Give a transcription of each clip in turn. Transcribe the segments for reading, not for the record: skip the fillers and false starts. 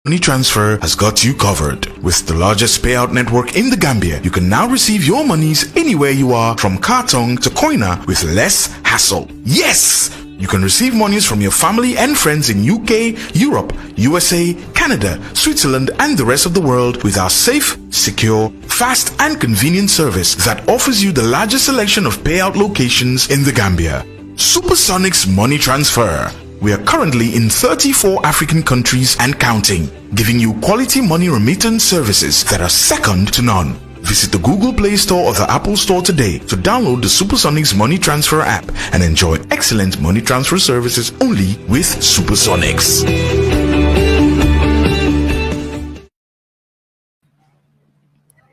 Money Transfer has got you covered. With the largest payout network in the Gambia, you can now receive your monies anywhere you are, from Kartong to Koina, with less hassle. Yes! You can receive monies from your family and friends in UK, Europe, USA, Canada, Switzerland, and the rest of the world with our safe, secure, fast, and convenient service that offers you the largest selection of payout locations in the Gambia. Supersonic's Money Transfer. We are currently in 34 African countries and counting, giving you quality money remittance services that are second to none. Visit the Google Play Store or the Apple Store today to download the Supersonics Money Transfer app and enjoy excellent money transfer services only with Supersonics.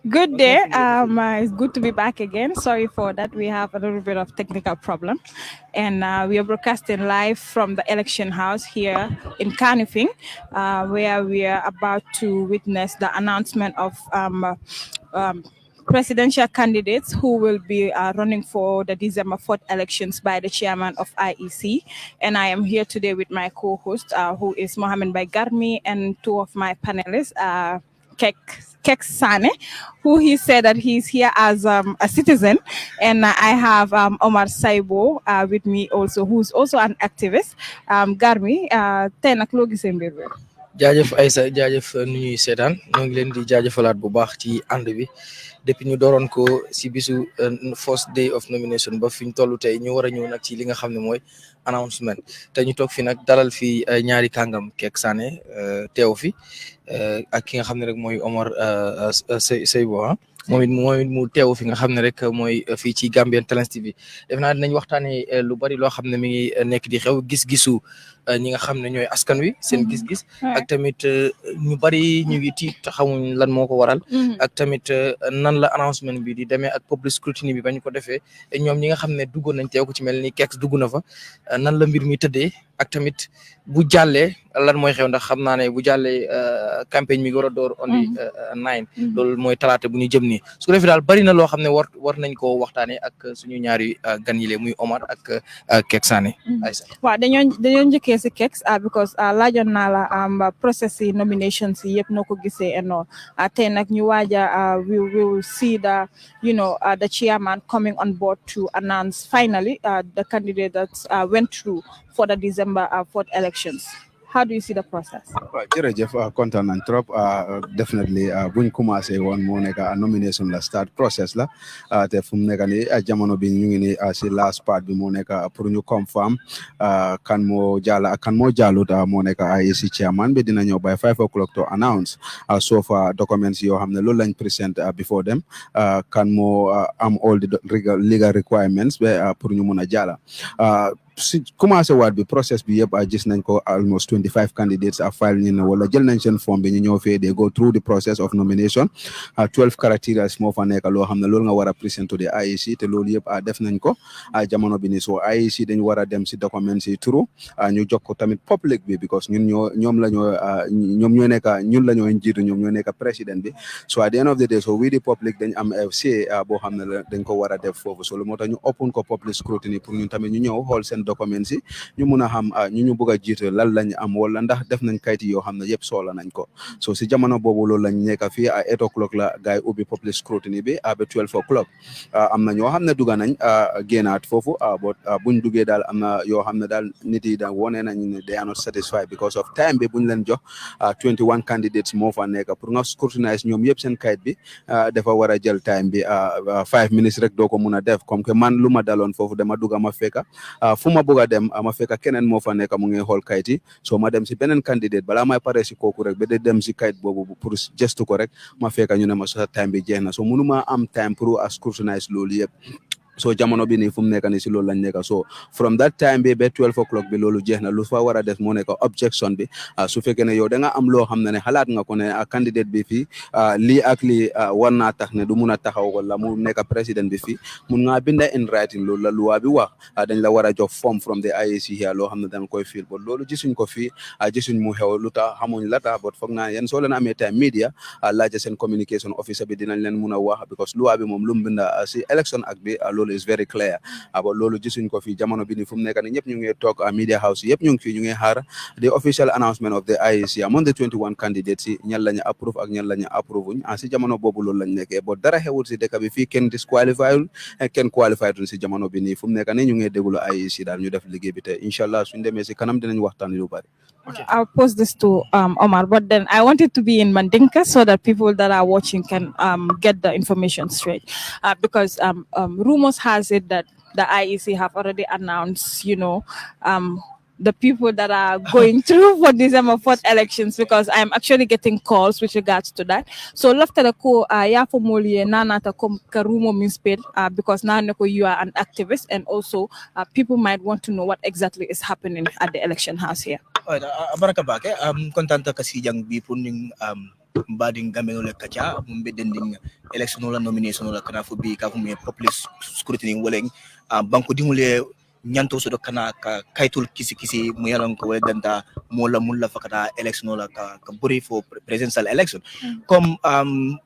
Good day. It's good to be back again. Sorry for that. We have a little bit of technical problem. And we are broadcasting live from the election house here in Kanifing, where we are about to witness the announcement of presidential candidates who will be running for the December 4th elections by the chairman of IEC. And I am here today with my co-host, who is Mohamed Baigarmi, and two of my panelists, Kek Sane, who he said that he's here as a citizen. And I have Omar Saibo with me also, who's also an activist. Garmi, ten ak loo gisee mbir bi. jaajëf Aïssa jaajëf nu ñuy seetaan ñoo ngi leen di jaajëfalaat bu baax ci ànd bi depuis ñu dooroon ko si bisu first day of nomination ba fi ñu toll tey ñu war a ñëw nag ci li nga xam ne mooy announcement te ñu toog fi nag dalal fi ñaari kàngam Kek Sané teew fi ak ki nga xam ne rek mooy Omar Seybo moom it mu teew fi nga xam ne rek mooy fii ci Gambian Talents TV def naa dinañ waxtaanee lu bari loo xam ne mi ngi nekk di xew gis-gisu ñi nga xam ne ñooy askan wi seen gis-gis ak tamit ñu bari ñu ngi tiit xamuñ lan moo ko waral ak tamit nan la announcement bi di demee ak public scrutiny bi bañ ko defee ñoom ñi nga xam ne duggoon nañ teew ko ci mel ni Keks dugg na fa nan la mbir mi tëddee ak tamit bu jàllee lan mooy xew ndax xam naa ne bu jàllee campagne mi war a door on the 9 loolu mooy talaata bu ñu jëm nii su ko defee daal bari na loo xam ne war nañ koo waxtaanee ak suñu ñaari gan yile muy Omar ak Kek Sané. waaw dañoo njëkkee si Keks because laajoon naa la process yi nominations yi yëpp noo ko gisee and all tey nag ñu waaja we will see the chairman coming on board to announce finally the candidate that went through for the December 4th elections. How do you see the process? jërëjëf kontaan nañ trop definitely buñ commencé woon moo nekk nomination la start process la te fu mu nekk ni jamono bi ñu ngi ni si last part bi moo nekk pour ñu confirm kan moo jàll ak kan moo jàllut moo nekk IEC chairman bi dina ñëw by 5 o'clock to announce so far documents yoo xam ne loolu lañ present before them kan moo am all the legal requirements ba pour ñu mun a jàll si commencé waat bi process bi yëpp gis nañ ko almost 25 candidates file ñu ne wala jël nañ seen form bi ñu ñëw fee they go through the process of nomination 12 criteria moo fa nekk loo xam ne loolu nga war a present to the IEC te loolu yëpp def nañ ko jamono bi ni so IEC dañ war a dem si documents yi turu ñu jox ko tamit public bi because ñoom la ñoo nekk ñun la ñoo njiitu ñoom ñoo nekk président bi so at the end of the day so we the public dañ am say boo xam ne dañ ko war a def foofu so lu moo tax ñu open ko public scrutiny pour ñun tamit ñu ñëw xool seen documents yi ñu mun a xam ñu bëgg a jiite lan lañ am wala ndax def nañ kayit yoo xam ne yëpp soxla nañ ko so si jamono boobu loolu lañ nekk fii à 8 o'clock la gars yi ubbi public scrutiny bi ba 12 o'clock am na ñoo xam ne dugga nañ génnaat foofu buñ duggee daal am na yoo xam ne daal nit yi daal wone nañ ne they are not satisfied because of time bi buñ leen jox 21 candidates moo fa nekk pour nga scrutinize ñoom yëpp seen kayit bi dafa war a jël time bi 5 minutes rek doo ko mun a def comme que man lu ma daloon foofu dama dugga ma fekka fu ma bëgg a dem ma fekk keneen moo fa nekk mu ngi xool kayit yi so ma dem si beneen candidate balaa may pare si kooku rek ba de dem si kayit boobu pour gestu ko rek ma fekk ñu ne ma sa time bi jeex na so mënuma am time pour scrutinize loolu yëpp so jamono bi nii fu mu nekk nii si loolu lañ nekk so from that time bi ba 12 o'clock bi loolu jeex na lu fa war a def moo nekk objection bi su fekkee ne yow da nga am loo xam ne xalaat nga ko ne candidate bi fii lii ak lii war naa tax ne du mun a taxaw wala mu nekk président bi fii mun nga binda in writing loolu la loi bi wax dañ la war a jox form from the IEC here loo xam ne dañ koy fiil but loolu gisuñ ko fii gisuñ mu xew lu tax xamuñ la tax but foog naa yéen soo leen amee time media laaja seen communication officer bi dinañ leen mun a wax because loi bi moom lu mu binda si election ak bi loolu loolu is very clear but loolu gisuñ ko fi jamono bi ni fu mu nekk ni ñëpp ñu ngi toog media house yëpp ñu ngi fi ñu ngi xaar the official announcement of the IEC among the 21 candidates si ñan lañu approve ak ñan lañu approve wuñ si jamono boobu loolu lañ nekkee but dara xewul si dëkk bi fii kenn disqualified kenn qualified si jamono bi nii fu mu nekk ni ñu ngi déglu IEC daal ñu def liggéey bi te inshallah suñ demee si kanam dinañ waxtaan lu bari. Okay. I'll post this to Omar, but then I want it to be in Mandinka so that people that are watching can get the information straight. Because rumors has it that the IEC have already announced, the people that are going through for December 4th elections, because I'm actually getting calls with regards to that. So after the ko ya for moli nana ta kom karumo means paid because now you are an activist, and also people might want to know what exactly is happening at the election house here. Baraka bake kontanta kasi jang bi puning bading gameno le kacha mumbe dending election la nomination la kana fu bi ka fu me public scrutiny woleng banko dingule nyanto so do kana ka kaitul kisi mu yalan ko wala danta mola mulla fakata election la ka buri for presidential election comme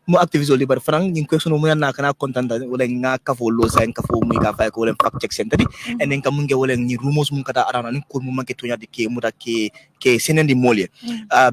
mo activiste liber franc ñing ko sunu mu yana kana contenta wala nga ka fo lo sa ka fo mu ka fay ko wala fact check center and then ka mu nge wala ni rumors mu kata arana ni ko mu manke to nyadi ke mu da ke senendi molye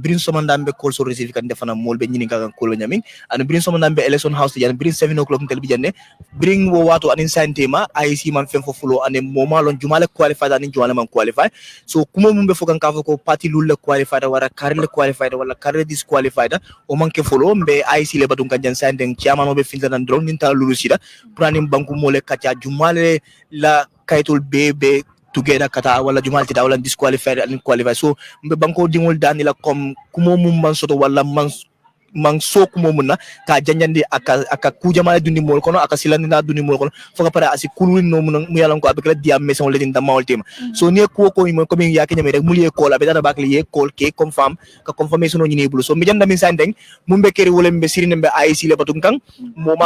birin so mandambe call so receive kan defana molbe ñini ka ko ñamin and birin so mandambe election house yan birin 7 o'clock tel bi janne birin wo wato an insantema IC man fen fo fulo ane moment jumale qualified and jumale man qualified so kuma mumbe fokan ka ko party lul qualified wala carle qualified wala carle disqualified o manke follow mbe IC le badun kan jansan den chairman be filter and drone ninta lulu sida pranim banku mole kacha jumale la kaitul bebe together kata wala jumal tida wala disqualified and qualified so mbe banko dingol danila comme kumo mum man soto wala man so kumo munna ka janjandi aka kujamale dundi mol kono aka silandina dundi mol kono foka para asi kulun no mun mu yalan ko abekla diam meson le dinda mawol tema so ne ko mo ko min yakenya me rek mu ye ko la be dara bakli ye ko ke confirm ka confirmation ni bulu so mi janda min sandeng mumbe keri wala mbe sirine mbe IC le batun kan mo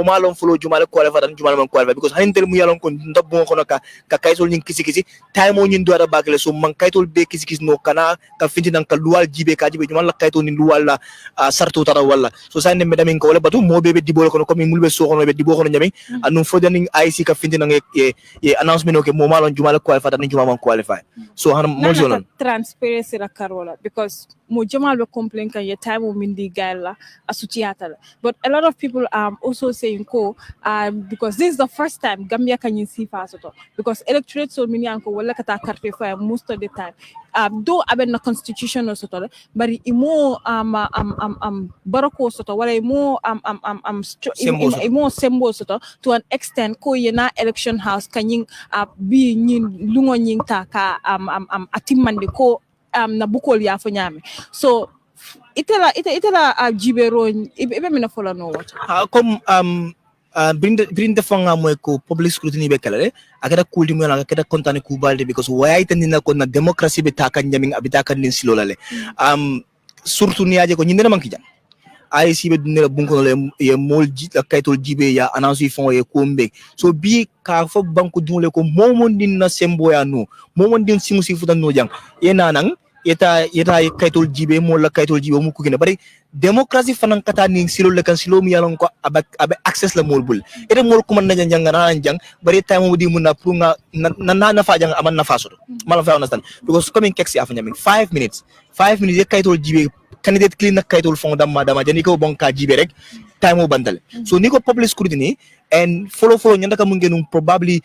ma lon fulo jumale ko la fadan jumale man ko la because hanintel mu yalan ko ndabbo kono ka kaysol nyin kisi time o nyin do dara bakle so man kaysol be kisi no kana ka finti nan ka luwal jibe ka jibe jumal la kaysol ni luwal la sartu tara wala so sa nembe damin ko wala batu mo bebe dibol kono comme mulbe so kono be dibo kono nyami anu fodaning IC ka finti nan ye announcement okay mo malon jumala qualify tan juma man qualify so han mo jonon transparency la karola because mo jamal be complain kan ye time o mindi gala asutiata but a lot of people are also saying ko because this is the first time Gambia can see fasoto because electorate so many anko wala kata carte for most of the time do aben na constitution soto but imo barako soto wala imo imo sembo soto to an extent ko yena election house kanyin bi nyin lungo nyin ta ka atimande ko na bukol ya fo nyame so itela jibero ibe mina fola no what comme bring the fanga moy ko public scrutiny be kala akada kuldi mo la akada kontane ku balde because waya itandina ko na democracy be taka nyamin abita kan lin silolale surtout ni aje ko nyinde man kijam IC be dunela bunko le ye molji la kaytol jibe ya anansi fon ye kombe so bi ka fo banko dunle ko momon din na sembo ya no momon din simusi futan no jang ye nanang yeta kaytol jibe mo la kaytol jibe mu ko gene bari democracy fanan kata ni silo le kan silo mi yalon ko abe access la molbul ede mol ko man na jang bari time mo di mun na pour na fa jang aman na fa so mala fa understand because coming keksi afanya 5 minutes ye kaytol jibe candidate clean na kaytol fond dama jani ko bon ka jibe rek time o bandal so niko public scrutiny and follow nyanda ka mungenum probably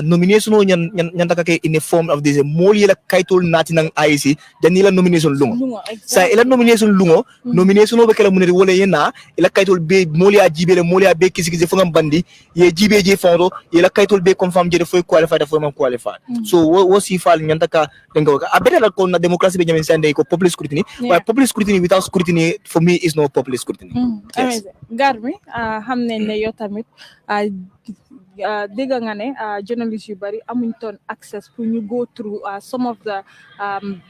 nomination o nyanda ka ke in a form of this more yela kaytol nati nang IC janila nomination lungo sa ila nomination lungo nomination o be kala munere wala yena ila kaytol be moli a jibe le moli a be kisi fo ngam bandi ye jibe je fondo ila kaytol be confirm je fo qualified fo man qualified so wo si fal nyanda ka dengo ka abeta ko na democracy be nyamin sande ko public scrutiny but public scrutiny without scrutiny for me is no public scrutiny yes. Garmi xamne ne yo tamit dégg nga ne journalists yu bari amuñ ton access pour ñu go through some of the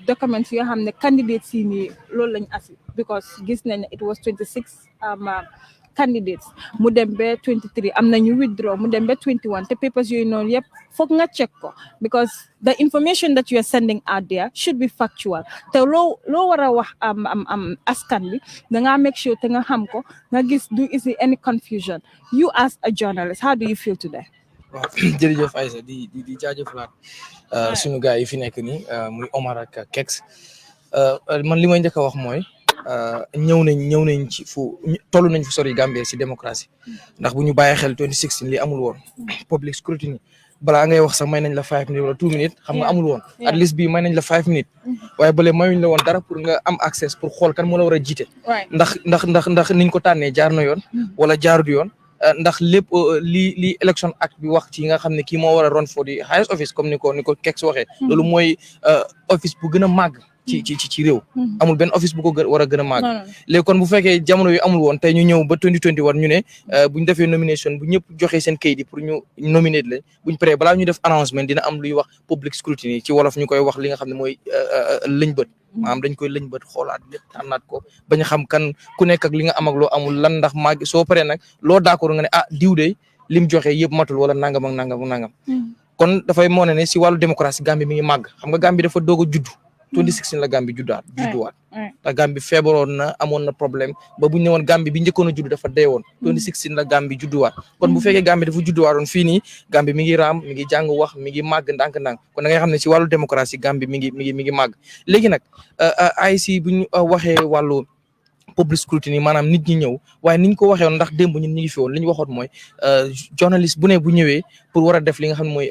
documents yoo xam ne candidates yi nii loolu lañ asi because gis nañ ne it was 26 candidates mu dem ba 23 am nañu withdraw mu dem ba 21 te papers yooyu noonu yëpp foog nga check ko because the information that you are sending out there should be factual te loo war a wax askan bi da ngaa make sure te nga xam ko nga gis do is any confusion you as a journalist how do you feel today waaw jërëjëf Aïssa di jaajëfalaat suñu gars yi fi nekk nii muy Omar ak Kex man li may njëkk a wax mooy ñëw nañ ci toll nañ fu sori Gambie si démocratie ndax bu ñu bàyyi xel 2016 li amul woon public scrutiny balaa ngay wax sax may nañ la 5 minutes wala 2 minutes xam nga amul woon at least bii may nañ la 5 minutes waaye bële mayuñ la woon dara pour nga am access pour xool kan moo la war a jiite ndax niñ ko tànnee jaar na yoon wala jaarut yoon ndax lépp li election act bi wax ci nga xam ne kii moo war a run for the highest office comme ni ko Kex waxee loolu mooy office bu gën a màgg ci réew amul benn office bu ko war a gën a màgg léegi kon bu fekkee jamono yu amul woon tey ñu ñëw ba 2020 war ñu ne bu ñu defee nomination bu ñëpp joxee seen kayit yi pour ñu nominate lañ buñ paree balaa ñu def announcement dina am luy wax public scrutiny ci wolof ñu koy wax li nga xam ne mooy lëñ bët maanaam dañ koy lëñ bët xoolaat lépp tànnaat ko bañ a xam kan ku nekk ak li nga am ak loo amul lan ndax màgg soo paree nag loo d'accord nga ne diw de lim joxe yëpp matul wala nangam ak nangam ak nangam kon dafay moo ne si wàllu démocratie Gambie mi ngi màgg xam nga Gambie dafa doog a juddu 2016 la Gambie judduwaat te Gambie feebaroon na amoon na problème ba bu ñu ne woon Gambie bi njëkkoon a judd dafa dee woon 2016 la Gambie judduwaat kon bu fekkee Gambie dafa judduwaatoon fii nii Gambie mi ngi raam mi ngi jàng wax mi ngi màgg ndànk-ndànk kon da ngay xam ne si wàllu démocratie Gambie mi ngi màgg léegi nag AIC bu ñu waxee wàllu public scrutiny maanaam nit ñi ñëw waaye niñ ko waxee woon ndax démb ñun ñu ngi fi woon li ñu waxoon mooy journaliste bu ne bu ñëwee pour war a def li nga xam ne mooy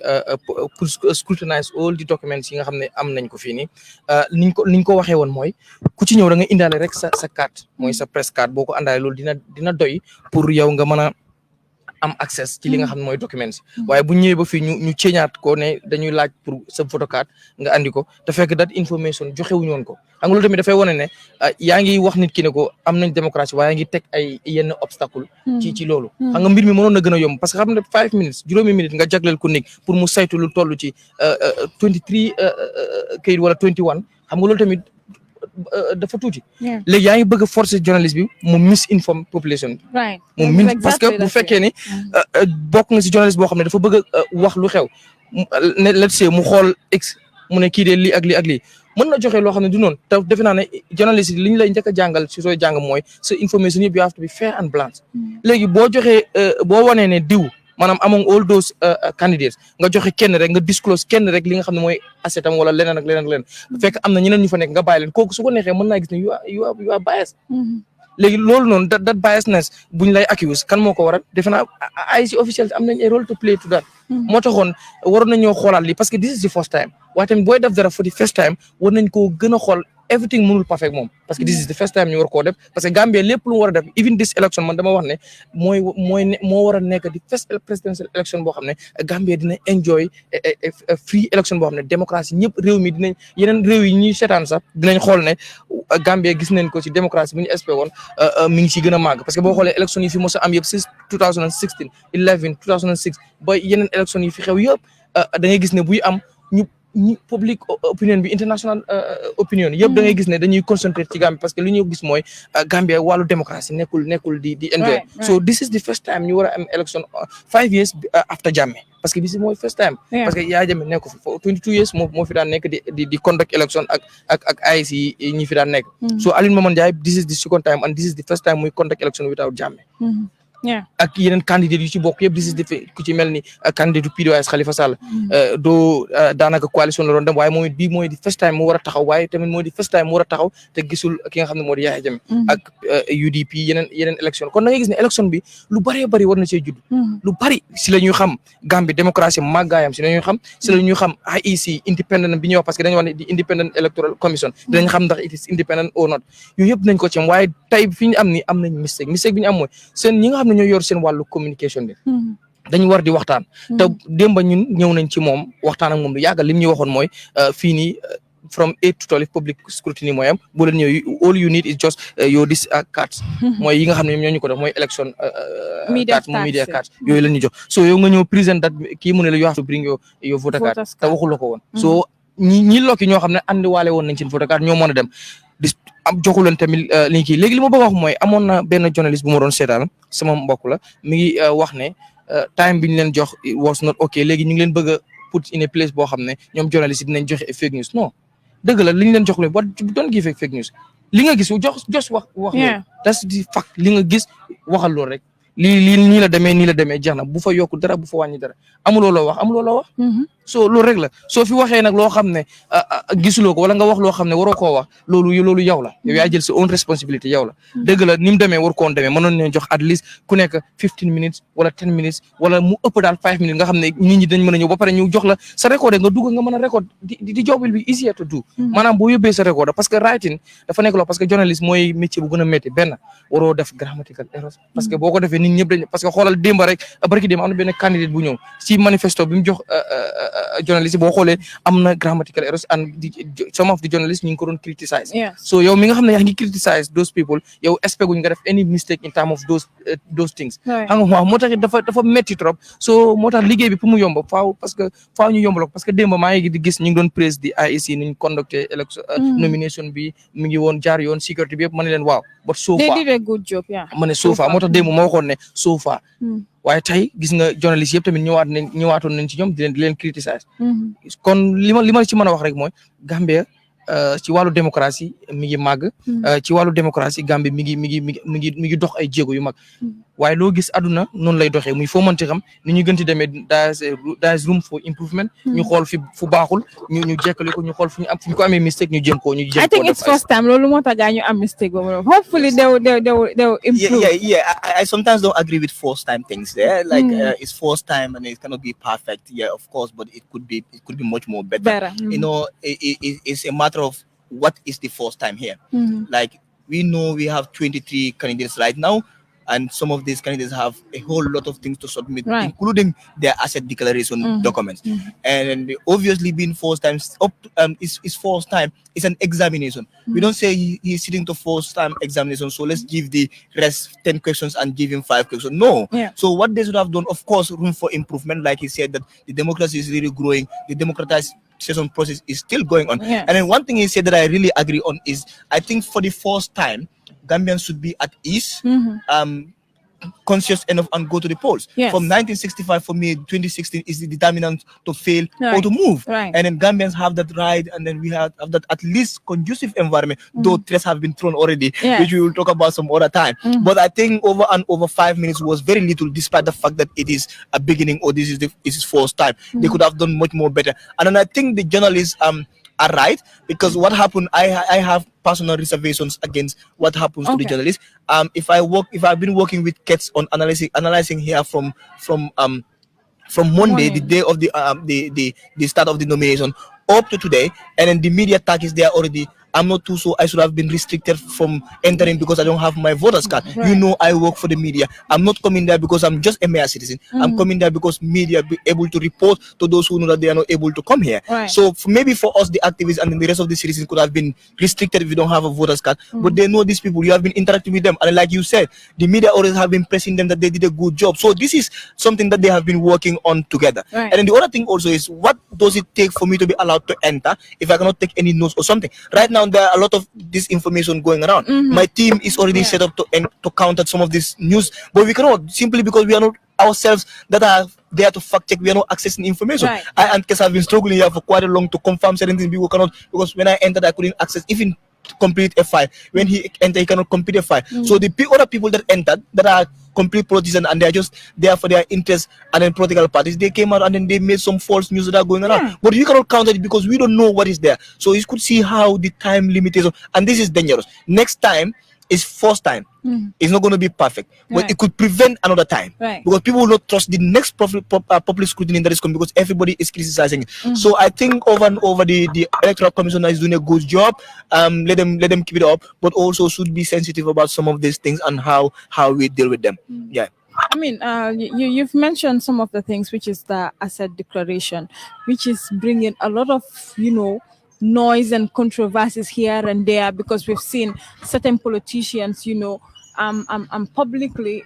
pour scrutinize all the documents yi nga xam ne am nañ ko fii nii niñ ko waxee woon mooy ku ci ñëw da nga indaale rek sa carte mooy sa press card boo ko àndaale loolu dina doy pour yow nga mën a am access ci li nga xam ne mooy documents waaye bu ñëwee ba fii ñu ceeñaat ko ne dañuy laaj pour sa photocard nga andi ko te fekk that information joxewuñu woon ko xam nga loolu tamit dafay wane ne yaa ngi wax nit ki ne ko am nañ démocratie waaye yaa ngi teg ay yenn obstacle ci loolu xam nga mbir mi mënoon na gën a yomb parce que xam ne 5 minutes juróomi minutes nga jagleel ko nit pour mu saytu lu toll ci 23 kayit wala 21 xam nga loolu tamit dafa tuuti léegi yaa ngi bëgg a forcer journaliste bi mu misinform population bi mu parce que bu fekkee ni bokk nga si journaliste boo xam ne dafa bëgg a wax lu xew ne let's say mu xool x mu ne kii de lii ak lii ak lii mën na joxe loo xam ne du noonu te defe naa ne journaliste yi li ñu lay njëkk a jàngal si sooy jàng mooy sa information yëpp you have to be fair and blunt léegi boo joxee boo wanee ne diw maanaam among all those candidates nga joxe kenn rek nga disclose kenn rek li nga xam ne mooy assetam wala leneen ak leneen fekk am na ñeneen ñu fa nekk nga bàyyi leen kooku su ko neexee mën naa gis ne you are biased léegi loolu noonu that biasness buñ lay accuse kan moo ko waral defe naa IEC officials am nañ a role to play to that moo taxoon waroon nañoo xoolaat lii parce que this is the first time waaye tamit booy def dara for the first time war nañ koo gën a xool everything mënul perfect moom parce que this is the first time ñu war koo def parce que Gambia lépp lu mu war a def even this election man dama wax ne moo war a nekk di first presidential election boo xam ne Gambia dina enjoy a free election boo xam ne démocratie ñëpp réew mi dinañ yeneen réew yi ñuy seetaan sax dinañ xool ne Gambia gis nañ ko ci démocratie bu ñu espé woon mi ngi ci gën a màgg parce que boo xoolee élection yi fi mos a am yëpp since 2016 11 2006 ba yeneen élection yi fi xew yëpp da ngay gis ne buy am ñu public opinion bi international opinion yëpp da ngay gis ne dañuy concentrer ci Gambie parce que li ñu gis mooy Gambie wàllu démocratie nekkul di enjoy so this is the first time ñu war a am election 5 years after Jammeh parce que bi si mooy first time parce que yaa Jammeh nekk fi 22 years moo fi daan nekk di conduct election ak IEC yi ñi fi daan nekk so Alioune Momon Njie this is the second time and this is the first time muy conduct election without Jammeh ak yeneen candidat yu ci bokk yëpp this is ku ci mel ni candidat PDOIS Khalifa Sall doo daanaka coalition la doon dem waaye moom it bii mooy di first time mu war a taxaw waaye tamit mooy di first time mu war a taxaw te gisul ki nga xam ne moo di Yahya Jammeh ak UDP yeneen élection kon da ngay gis ne élection bi lu bëree bëri war na see judd lu bëri si la ñuy xam Gambie démocratie màggaayam si la ñuy xam IEC independent bi ñuy wax parce que dañu wax ne di independent electoral commission dinañ xam ndax it is independent or not yooyu yëpp nañ ko ci waaye tey fi ñu am ni am nañ mistake bi ñu am mooy seen ñi nga xam ne ñoo yor seen wàllu communication bi dañu war di waxtaan te démba ñun ñëw nañ ci moom waxtaan ak moom lu yàggal lim ñu waxoon mooy fii nii from 8 to 12 public scrutiny mooy am boo leen ñëw all you need is just your dis cards mooy yi nga xam ne ñoo ñu ko def mooy election cards moom media cards yooyu la ñu jox so yow nga ñëw present that kii mu ne la you have to bring your voter card te waxu la ko woon so ñi lokki ñoo xam ne andi waale woon nañ seen voter card ñoo mën a dem am joxu leen tamit li kii léegi li ma bëgg a wax mooy amoon na benn journaliste bu ma doon seetaan sama mbokk la mi ngi wax ne time bi ñu leen jox was not ok léegi ñu ngi leen bëgg a put in a place boo xam ne ñoom journaliste yi dinañ joxe fake news non dëgg la li ñu leen jox lu what don't give fake news li nga gis wax loolu that's the fact li nga gis waxal loolu rek lii nii la demee jeex na bu fa yokku dara bu fa wàññi dara amuloo loo wax so loolu rek la soo fi waxee nag loo xam ne gisuloo ko wala nga wax loo xam ne waroo koo wax loolu yow la yow yaa jël sa own responsibility yow la dëgg la ni mu demee war koon demee mënoon nañ jox at least ku nekk 15 minutes wala 10 minutes wala mu ëpp daal 5 minutes nga xam ne nit ñi dañ mën a ñëw ba pare ñu jox la sa record nga dugg nga mën a record di job will be easier to do maanaam boo yóbbee sa record parce que writing dafa nekk loo parce que journaliste mooy métier bu gën a métti benn waroo def grammatical errors parce que boo ko defee nit ñëpp dañ parce que xoolal démb rek barki démb am na benn candidate bu ñëw ci manifesto bi mu jox journaliste boo xoolee am na grammatical errors and some of the journalists ñu ngi ko doon criticize so yow mi nga xam ne yaa ngi criticize those people yow expect guñ nga def any mistake in terms of those things xam nga waaw moo tax dafa métti trop so moo tax liggéey bi pour mu yomb faaw ñu yombal ko parce que démb maa ngi di gis ñu ngi doon praise di IEC ni ñu conducté élection nomination bi mu ngi woon jaar yoon sécurité bi yëpp ma ne leen waaw but so far they did a good job ma ne so far moo tax démb ma waxoon ne so far waaye tey gis nga journaliste yëpp tamit ñëwaatoon nañ ci ñoom di leen criticize kon li ma ci mën a wax rek mooy Gambia ci wàllu démocratie mi ngi màgg ci wàllu démocratie Gambie mi ngi dox ay jéego yu mag waaye loo gis àdduna noonu lay doxee muy foo mënti xam ni ñu gën ti demee there is room for improvement ñu xool fu baaxul ñu jekkali ko ñu xool fu ñu ko amee mistake ñu jéem ko I think it's first time loolu moo tax ñu am mistake boobu hopefully they'll improve. I sometimes don't agree with first time things there it's first time and it cannot be perfect of course but it could be much more better. You know it's a matter of what is the first time here. Like we know we have 23 candidates right now and some of these candidates have a whole lot of things to submit including their asset declaration documents and obviously being first time is first time is an examination. We don't say he's sitting to first time examination so let's give the rest 10 questions and give him 5 questions. No. So what they should have done, of course, room for improvement, like he said, that the democracy is really growing, the democratization process is still going on. And then one thing he said that I really agree on is I think for the first time Gambians should be at ease, conscious enough and go to the polls. From 1965 for me 2016 is the determinant to fail or to move. And then Gambians have that right and then we have that at least conducive environment, though threats have been thrown already, which we will talk about some other time. But I think over 5 minutes was very little despite the fact that it is a beginning or this is first time. They could have done much more better. And then I think the journalists are right because what happened, I have personal reservations against what happens to the journalists. If I've been working with Kets on analyzing here from Monday, the day of the start of the nomination up to today, and then the media tag is there already. I'm not too so I should have been restricted from entering because I don't have my voter's card. You know, I work for the media. I'm not coming there because I'm just a mere citizen. I'm coming there because media be able to report to those who know that they are not able to come here. So maybe for us, the activists and the rest of the citizens could have been restricted if you don't have a voter's card. But they know these people. You have been interacting with them. And like you said, the media always have been pressing them that they did a good job. So this is something that they have been working on together. And then the other thing also is, what does it take for me to be allowed to enter if I cannot take any notes or something? Right now, there are a lot of this information going around. My team is already set up to counter some of this news, but we cannot, simply because we are not ourselves that are there to fact check. We are not accessing information. I and Kes have been struggling here for quite a long to confirm certain things. People cannot, because when I entered, I couldn't access even complete a file. When he entered, he cannot complete a file. So the other people that entered that are complete politicians and they are just there for their interests and then political parties, they came out and then they made some false news that are going around. But you cannot counter it because we don't know what is there. So you could see how the time limitation, and this is dangerous. Next time is first time. It's not going to be perfect, but it could prevent another time because people will not trust the next public scrutiny that is coming because everybody is criticizing it. So I think over and over the electoral commissioner is doing a good job. Let them keep it up, but also should be sensitive about some of these things and how we deal with them. I mean, you've mentioned some of the things, which is the asset declaration, which is bringing a lot of, noise and controversies here and there, because we've seen certain politicians, publicly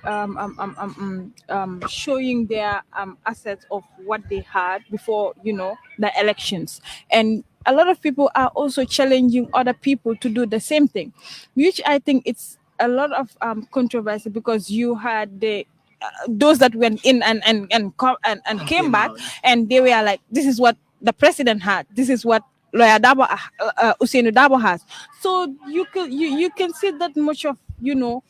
showing their assets of what they had before, the elections. And a lot of people are also challenging other people to do the same thing, which I think it's a lot of controversy, because you had those that went in and came back, and they were like, this is what the president had, this is what lawyer Dabo, Usainu Dabo has. So you can see that much of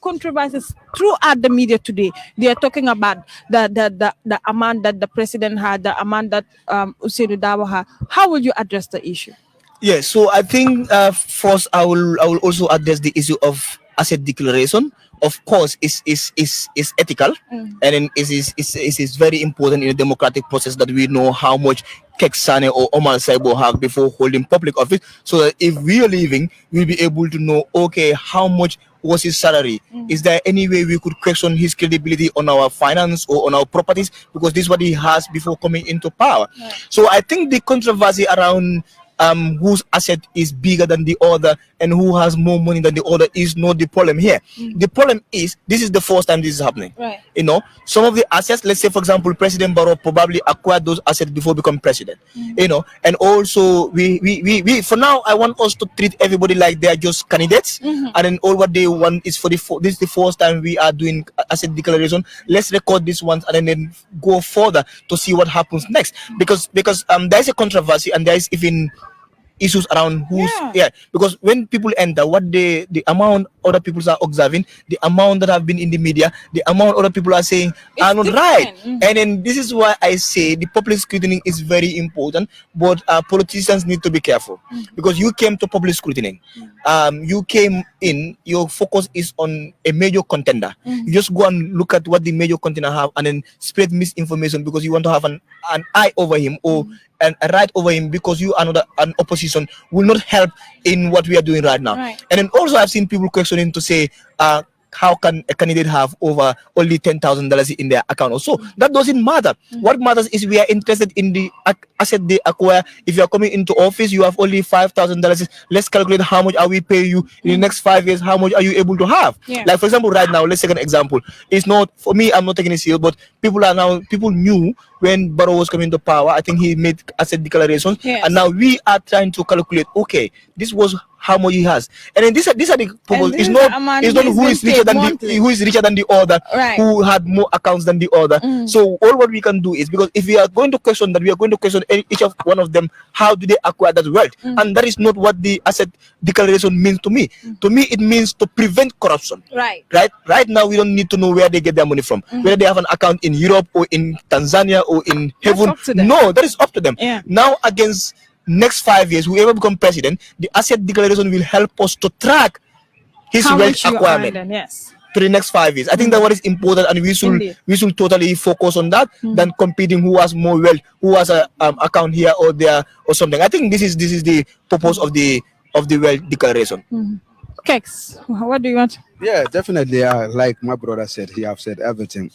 controversies throughout the media today. They are talking about the amount that the president had, the amount that Usainu Dawa had. How will you address the issue? Yeah, so I think first I will also address the issue of asset declaration. Of course, is ethical, and then it is very important in a democratic process that we know how much Keksane or Omar Saibo have before holding public office, so that if we are leaving, we'll be able to know, okay, how much was his salary? Is there any way we could question his credibility on our finance or on our properties? Because this is what he has before coming into power. So I think the controversy around whose asset is bigger than the other and who has more money than the other is not the problem here. The problem is this is the first time this is happening. Right. Some of the assets, let's say for example, President Barrow probably acquired those assets before becoming president. And also we for now I want us to treat everybody like they are just candidates, and then all what they want is this is the first time we are doing asset declaration. Let's record this once and then go further to see what happens next, because there is a controversy and there is even issues around because when people enter, what the amount other people are observing, the amount that have been in the media, the amount other people are saying are not right. And then this is why I say the public scrutiny is very important, but politicians need to be careful, because you came to public scrutiny, you came in, your focus is on a major contender. You just go and look at what the major contender have and then spread misinformation because you want to have an eye over him or and right over him, because you are not an opposition, will not help in what we are doing right now. Right. And then also I've seen people questioning to say, how can a candidate have over only $10,000 in their account or so? That doesn't matter. What matters is we are interested in the asset they acquire. If you are coming into office, you have only $5,000. Let's calculate how much are we pay you in the next 5 years. How much are you able to have? Yeah. Like for example, right now, let's take an example. It's not for me. I'm not taking it serious, but people knew when Barrow was coming to power. I think he made asset declarations, Yes. and now we are trying to calculate. Okay, this was how much he has, and then these are the people. And this It's is not the amount it's not he's who been is richer paid than monthly. who is richer than the other, Right. who had more accounts than the other. So all what we can do is, because if we are going to question that, we are going to question each of one of them. How do they acquire that wealth? And that is not what the asset declaration means to me. To me, it means to prevent corruption. Right. Right now, we don't need to know where they get their money from, whether they have an account in Europe or in Tanzania or in heaven. up to them. No, that is up to them. Yeah. Now, against next 5 years, whoever become president, the asset declaration will help us to track his How wealth much you earn acquirement then, yes. to the next 5 years. I think that what is important, and we should Indeed. totally focus on that than competing who has more wealth, who has a account here or there or something. I think this is the purpose of the wealth declaration. Kex, what do you want? Yeah, definitely. Like my brother said, he have said everything.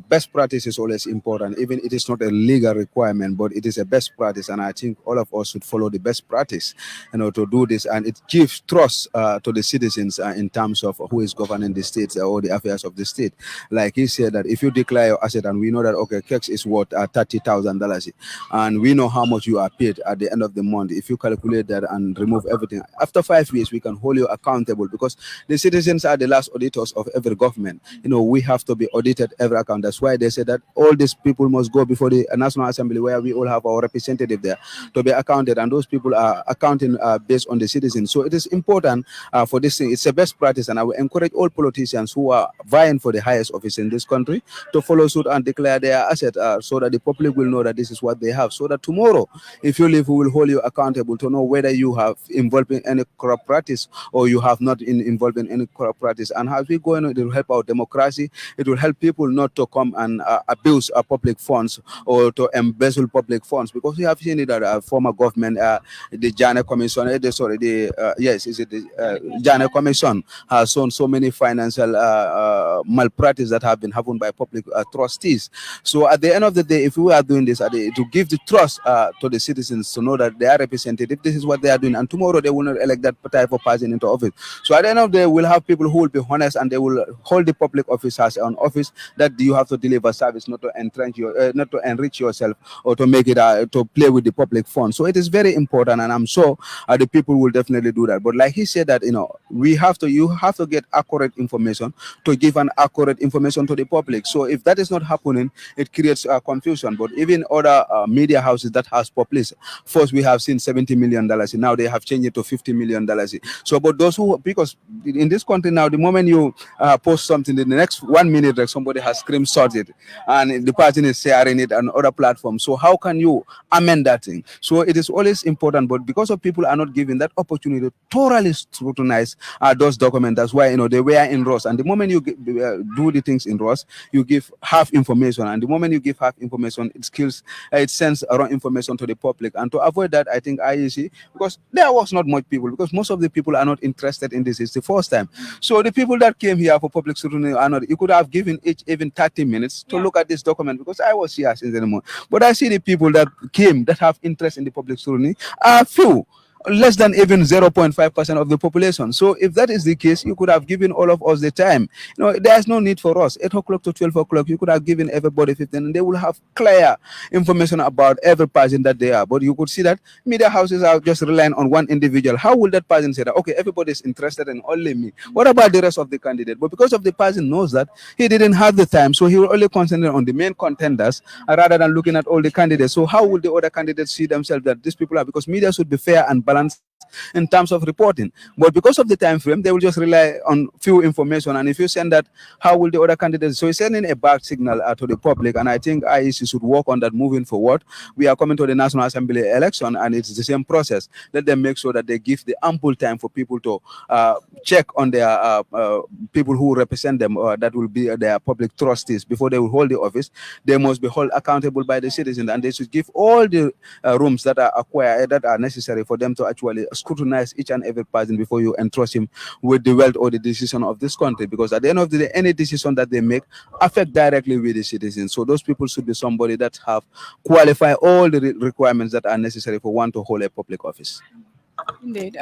Best practice is always important. Even it is not a legal requirement, but it is a best practice, and I think all of us should follow the best practice, to do this, and it gives trust to the citizens in terms of who is governing the state or the affairs of the state. Like he said that if you declare your asset, and we know that okay, Kex is worth $30,000, and we know how much you are paid at the end of the month. If you calculate that and remove everything, after 5 years, we can hold you accountable, because the citizens are the last auditors of every government. We have to be audited every account. That's why they say that all these people must go before the National Assembly, where we all have our representative there to be accounted, and those people are accounting based on the citizens. So it is important for this thing. It's a best practice, and I will encourage all politicians who are vying for the highest office in this country to follow suit and declare their asset, so that the public will know that this is what they have, so that tomorrow, if you leave, we will hold you accountable to know whether you have involved in any corrupt practice or you have not involved in any corrupt practice. And as we go on, it will help our democracy. It will help people not to come and abuse public funds or to embezzle public funds, because we have seen it that former government, the Jana Commission, Jana Commission has shown so many financial malpractice that have been happened by public trustees. So at the end of the day, if we are doing this, to give the trust to the citizens to know that they are represented, if this is what they are doing, and tomorrow they will not elect that type of person into office. So at the end of the day, we'll have people who will be honest, and they will hold the public office as an office that you have to deliver service, not to not to enrich yourself or to make it to play with the public fund. So it is very important, and I'm sure the people will definitely do that. But like he said that you have to get accurate information to give an accurate information to the public. So if that is not happening, it creates confusion. But even other media houses that has published, first we have seen $70 million, now they have changed it to $50 million. So, but those who, because in this country country now, the moment you post something, in the next 1 minute, like somebody has screenshotted it, and the person is sharing it on other platforms. So how can you amend that thing? So it is always important, but because of people are not given that opportunity to thoroughly scrutinize those documents, that's why they were in ROS. And the moment you do the things in ROS, you give half information, and the moment you give half information, it sends wrong information to the public. And to avoid that, I think IEC, because there was not much people, because most of the people are not interested in this. It's the first time. So the people that came here for public scrutiny are not. You could have given each even 30 minutes to look at this document, because I was here since the morning. But I see the people that came that have interest in the public scrutiny are few, less than even 0.5% of the population. So if that is the case, you could have given all of us the time. There's no need for us. 8 o'clock to 12 o'clock, you could have given everybody 15, and they will have clear information about every person that they are. But you could see that media houses are just relying on one individual. How will that person say that, okay, everybody is interested in only me? What about the rest of the candidate? But because of the person knows that, he didn't have the time, so he will only concentrate on the main contenders rather than looking at all the candidates. So how will the other candidates see themselves that these people are? Because media should be fair and balanced in terms of reporting, but because of the time frame, they will just rely on few information. And if you send that, how will the other candidates? So it's sending a bad signal to the public, and I think IEC should work on that moving forward. We are coming to the National Assembly election, and it's the same process. Let them make sure that they give the ample time for people to check on their people who represent them, that will be their public trustees. Before they will hold the office, they must be held accountable by the citizens, and they should give all the rooms that are acquired, that are necessary for them to actually scrutinize each and every person before you entrust him with the wealth or the decision of this country. Because at the end of the day, any decision that they make affect directly with the citizens. So those people should be somebody that have qualified all the requirements that are necessary for one to hold a public office. Indeed.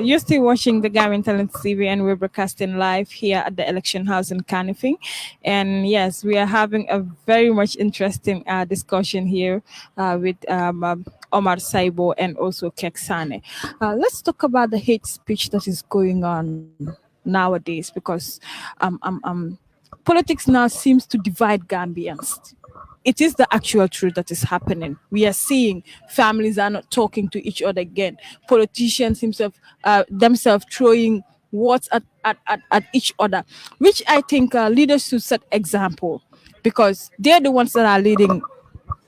You're still watching the Gambian Talent TV, and we're broadcasting live here at the Election House in Canifing. And yes, we are having a very much interesting discussion here with Omar Saibo and also Keksane. Let's talk about the hate speech that is going on nowadays, because politics now seems to divide Gambians. It is the actual truth that is happening. We are seeing families are not talking to each other again. Politicians themselves throwing words at each other, which I think leaders should set example, because they're the ones that are leading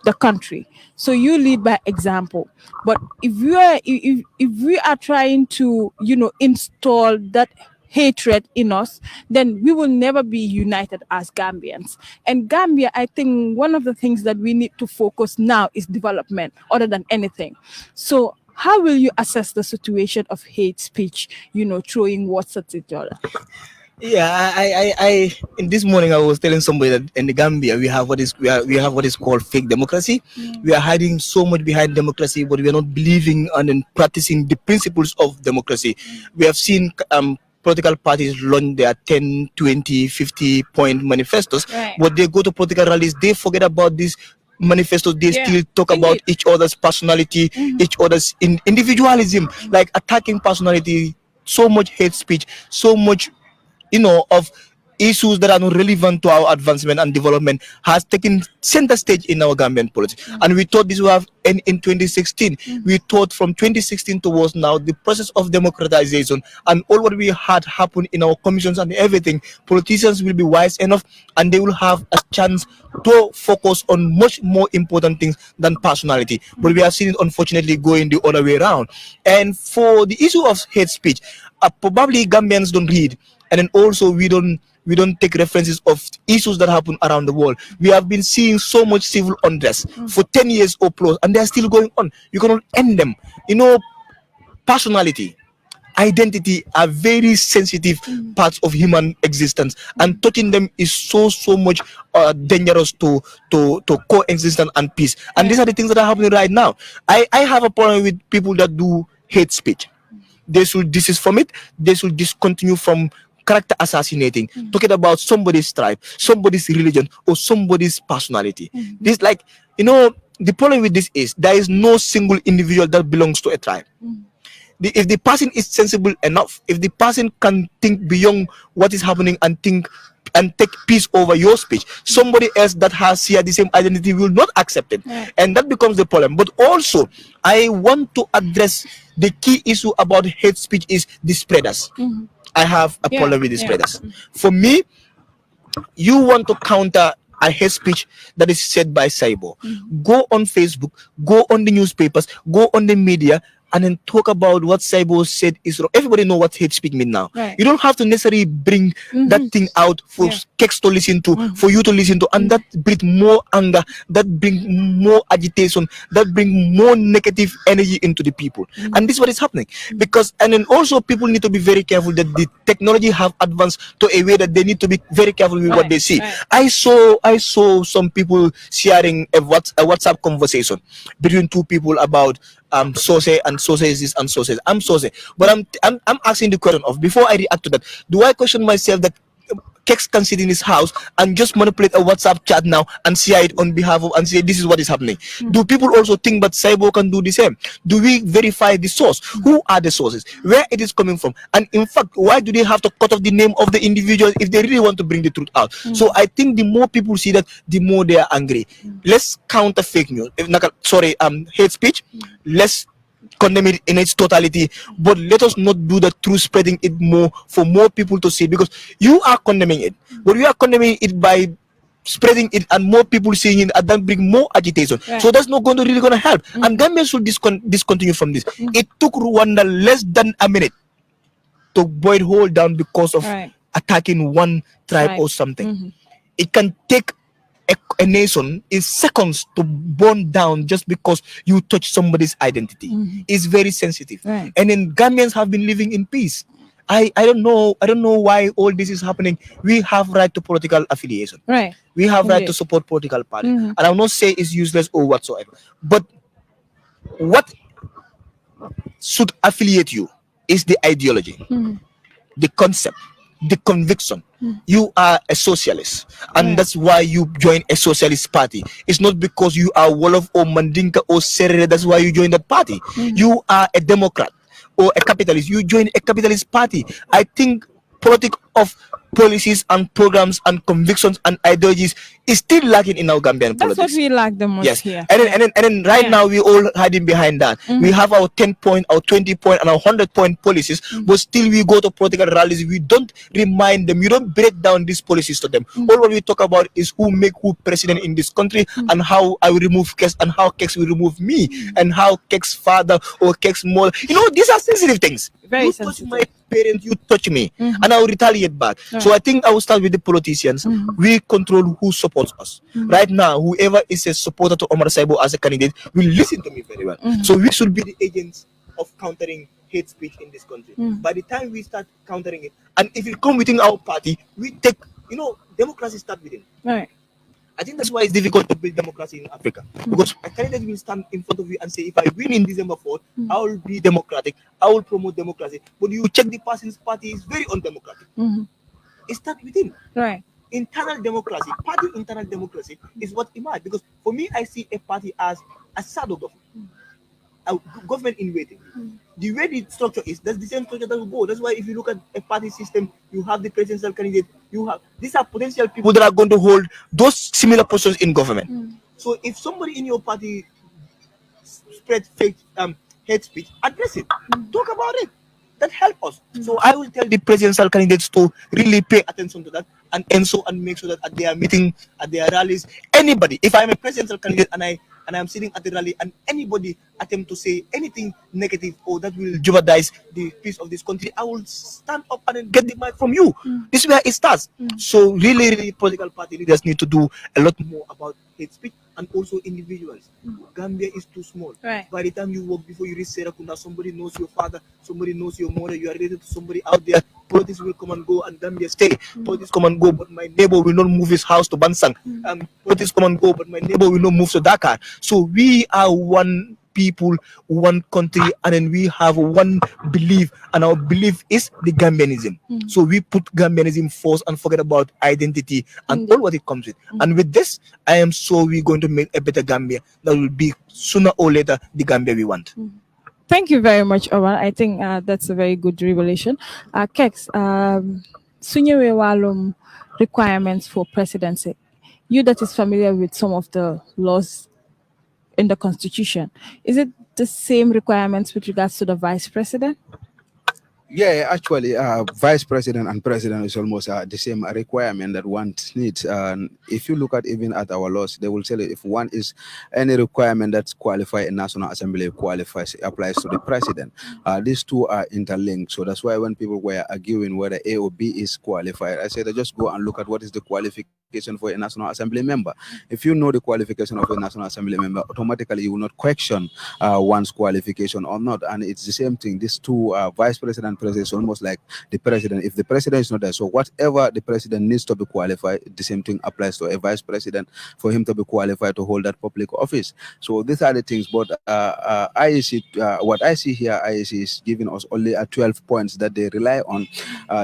the country. So you lead by example. But if we are trying to install that hatred in us, then we will never be united as Gambians. And Gambia, I think one of the things that we need to focus now is development other than anything. So how will you assess the situation of hate speech, throwing words at each other? Yeah, I in this morning I was telling somebody that in the Gambia we have what is called fake democracy. We are hiding so much behind democracy, but we are not believing and practicing the principles of democracy. We have seen political parties launch their 10, 20, 50 point manifestos, right. But they go to political rallies, they forget about these manifestos. They still talk about each other's personality, each other's individualism, like attacking personality, so much hate speech, so much of issues that are not relevant to our advancement and development has taken center stage in our Gambian politics. And we thought this would have ended in 2016. We thought from 2016 towards now, the process of democratization and all what we had happen in our commissions and everything, politicians will be wise enough and they will have a chance to focus on much more important things than personality. But we have seen it unfortunately going the other way around. And for the issue of hate speech, probably Gambians don't read, and then also we don't take references of issues that happen around the world. We have been seeing so much civil unrest for 10 years or plus, and they're still going on. You cannot end them. Personality, identity are very sensitive parts of human existence, and touching them is so much dangerous to coexistence and peace. And these are the things that are happening right now. I have a problem with people that do hate speech. They should desist from it. They should discontinue from character assassinating, talking about somebody's tribe, somebody's religion, or somebody's personality. This, the problem with this is there is no single individual that belongs to a tribe. If the person is sensible enough, if the person can think beyond what is happening and think and take peace over your speech, somebody else that has here the same identity will not accept it. And that becomes the problem. But also, I want to address the key issue about hate speech is the spreaders. I have a problem with these brothers. For me, you want to counter a hate speech that is said by Saibo. Go on Facebook, go on the newspapers, go on the media, and then talk about what Saibo said is wrong. Everybody know what hate speech means now. Right. You don't have to necessarily bring that thing out for Kex to listen to, for you to listen to, and that brings more anger, that brings more agitation, that brings more negative energy into the people. And this is what is happening. Because, and then also people need to be very careful that the technology have advanced to a way that they need to be very careful with what they see. I saw some people sharing a WhatsApp conversation between two people about Sose and Sose is this and Sose. I'm Sose, but I'm asking the question of, before I react to that, do I question myself that Kex can sit in his house and just manipulate a WhatsApp chat now and share it on behalf of and say this is what is happening? Do people also think that Cyborg can do the same? Do we verify the source? Who are the sources? Where it is coming from? And in fact, why do they have to cut off the name of the individual if they really want to bring the truth out? So I think the more people see that, the more they are angry. Let's counter fake news. Hate speech. Let's condemn it in its totality, but let us not do that through spreading it more for more people to see, because you are condemning it, but you are condemning it by spreading it and more people seeing it, and then bring more agitation. So that's not really going to help. And Gambia should discontinue from this. It took Rwanda less than a minute to boil whole down because of attacking one tribe or something. It can take a nation in seconds to burn down just because you touch somebody's identity. It's very sensitive. And then Gambians have been living in peace. I don't know why all this is happening. We have right to political affiliation. We have right to support political party. And I'll not say it's useless or whatsoever. But what should affiliate you is the ideology, the concept, the conviction. You are a socialist, and that's why you join a socialist party. It's not because you are Wolof or Mandinka or Serere, that's why you join that party. You are a Democrat or a capitalist, you join a capitalist party. I think politics of policies and programs and convictions and ideologies is still lacking in our Gambian politics. That's what we lack the most here. And then right now we all hiding behind that. We have our 10-point, our 20-point, and our 100-point policies, but still we go to political rallies. We don't remind them. You don't break down these policies to them. All what we talk about is who make who president in this country, and how I will remove Kex, and how Kex will remove me, and how Kex father or Kex mother. You know, these are sensitive things. Very you sensitive. touch my parents, you touch me, and I will retaliate back. So I think I will start with the politicians. We control who supports us. Right now, whoever is a supporter to Omar Saibo as a candidate will listen to me very well. So we should be the agents of countering hate speech in this country. By the time we start countering it, and if it come within our party, we take, democracy start within. I think that's why it's difficult to build democracy in Africa. Because a candidate will stand in front of you and say, if I win in December 4th, I will be democratic, I will promote democracy. But you check the person's party is very undemocratic. It starts within. Internal democracy, party internal democracy is what emerges. Because for me, I see a party as a shadow government. A government in waiting. The way the structure is, that's the same structure that will go. That's why if you look at a party system, you have the presidential candidate, these are potential people that are going to hold those similar positions in government. So if somebody in your party spread fake hate speech, address it. Talk about it. That help us. So I will tell the presidential candidates to really pay attention to that and make sure that at their meeting, at their rallies, anybody, if I'm a presidential candidate and I'm sitting at the rally and anybody attempt to say anything negative or that will jeopardize the peace of this country, I will stand up and then get the mic from you. This is where it starts. So really, political party leaders need to do a lot more about hate speech and also individuals. Gambia is too small. By the time you walk before you reach Serakunda, somebody knows your father, somebody knows your mother, you are related to somebody out there. Politics will come and go and Gambia stay. Politics come and go, but my neighbor will not move his house to Bansang. Politics come and go, but my neighbor will not move to Dakar. So we are one people, one country, and then we have one belief, and our belief is the Gambianism. So we put Gambianism first and forget about identity and all what it comes with. And with this, I am sure we're going to make a better Gambia that will be sooner or later the Gambia we want. Thank you very much, Omar. I think that's a very good revelation. Kex, sunyewe walum requirements for presidency. You that is familiar with some of the laws in the constitution, is it the same requirements with regards to the vice president? Yeah, actually, vice president and president is almost the same requirement that one needs. And if you look at even at our laws, they will tell you if one is any requirement that's qualified in National Assembly qualifies applies to the president. These two are interlinked, so that's why when people were arguing whether A or B is qualified, I said just go and look at what is the qualification for a National Assembly member. If you know the qualification of a National Assembly member, automatically you will not question one's qualification or not. And it's the same thing. These two vice president, president is almost like the president. If the president is not there, so whatever the president needs to be qualified, the same thing applies to a vice president for him to be qualified to hold that public office. So these are the things. But IEC, what I see here, IEC is giving us only 12 points that they rely on.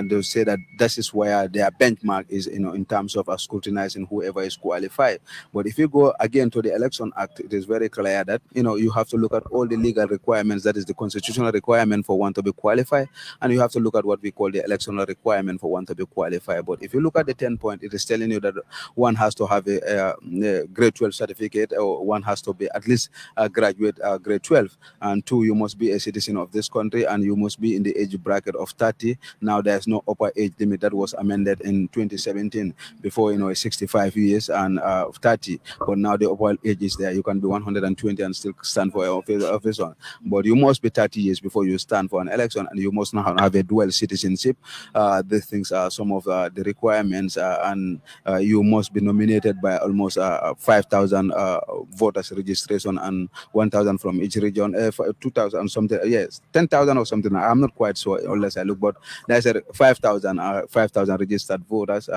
They say that this is where their benchmark is, in terms of scrutinizing whoever is qualified. But if you go again to the Election Act, it is very clear that you have to look at all the legal requirements, that is the constitutional requirement for one to be qualified, and you have to look at what we call the electoral requirement for one to be qualified. But if you look at the 10 point, it is telling you that one has to have a grade 12 certificate, or one has to be at least a graduate grade 12, and two, you must be a citizen of this country, and you must be in the age bracket of 30. Now there's no upper age limit that was amended in 2017. Before 65 years and 30, but now the upper age is there. You can be 120 and still stand for an office on, but you must be 30 years before you stand for an election, and you must not have a dual citizenship. These things are some of the requirements, and you must be nominated by almost 5,000 voters registration, and 1,000 from each region, 2,000 something, yes, 10,000 or something. I'm not quite sure unless I look, but there's a 5,000 registered voters,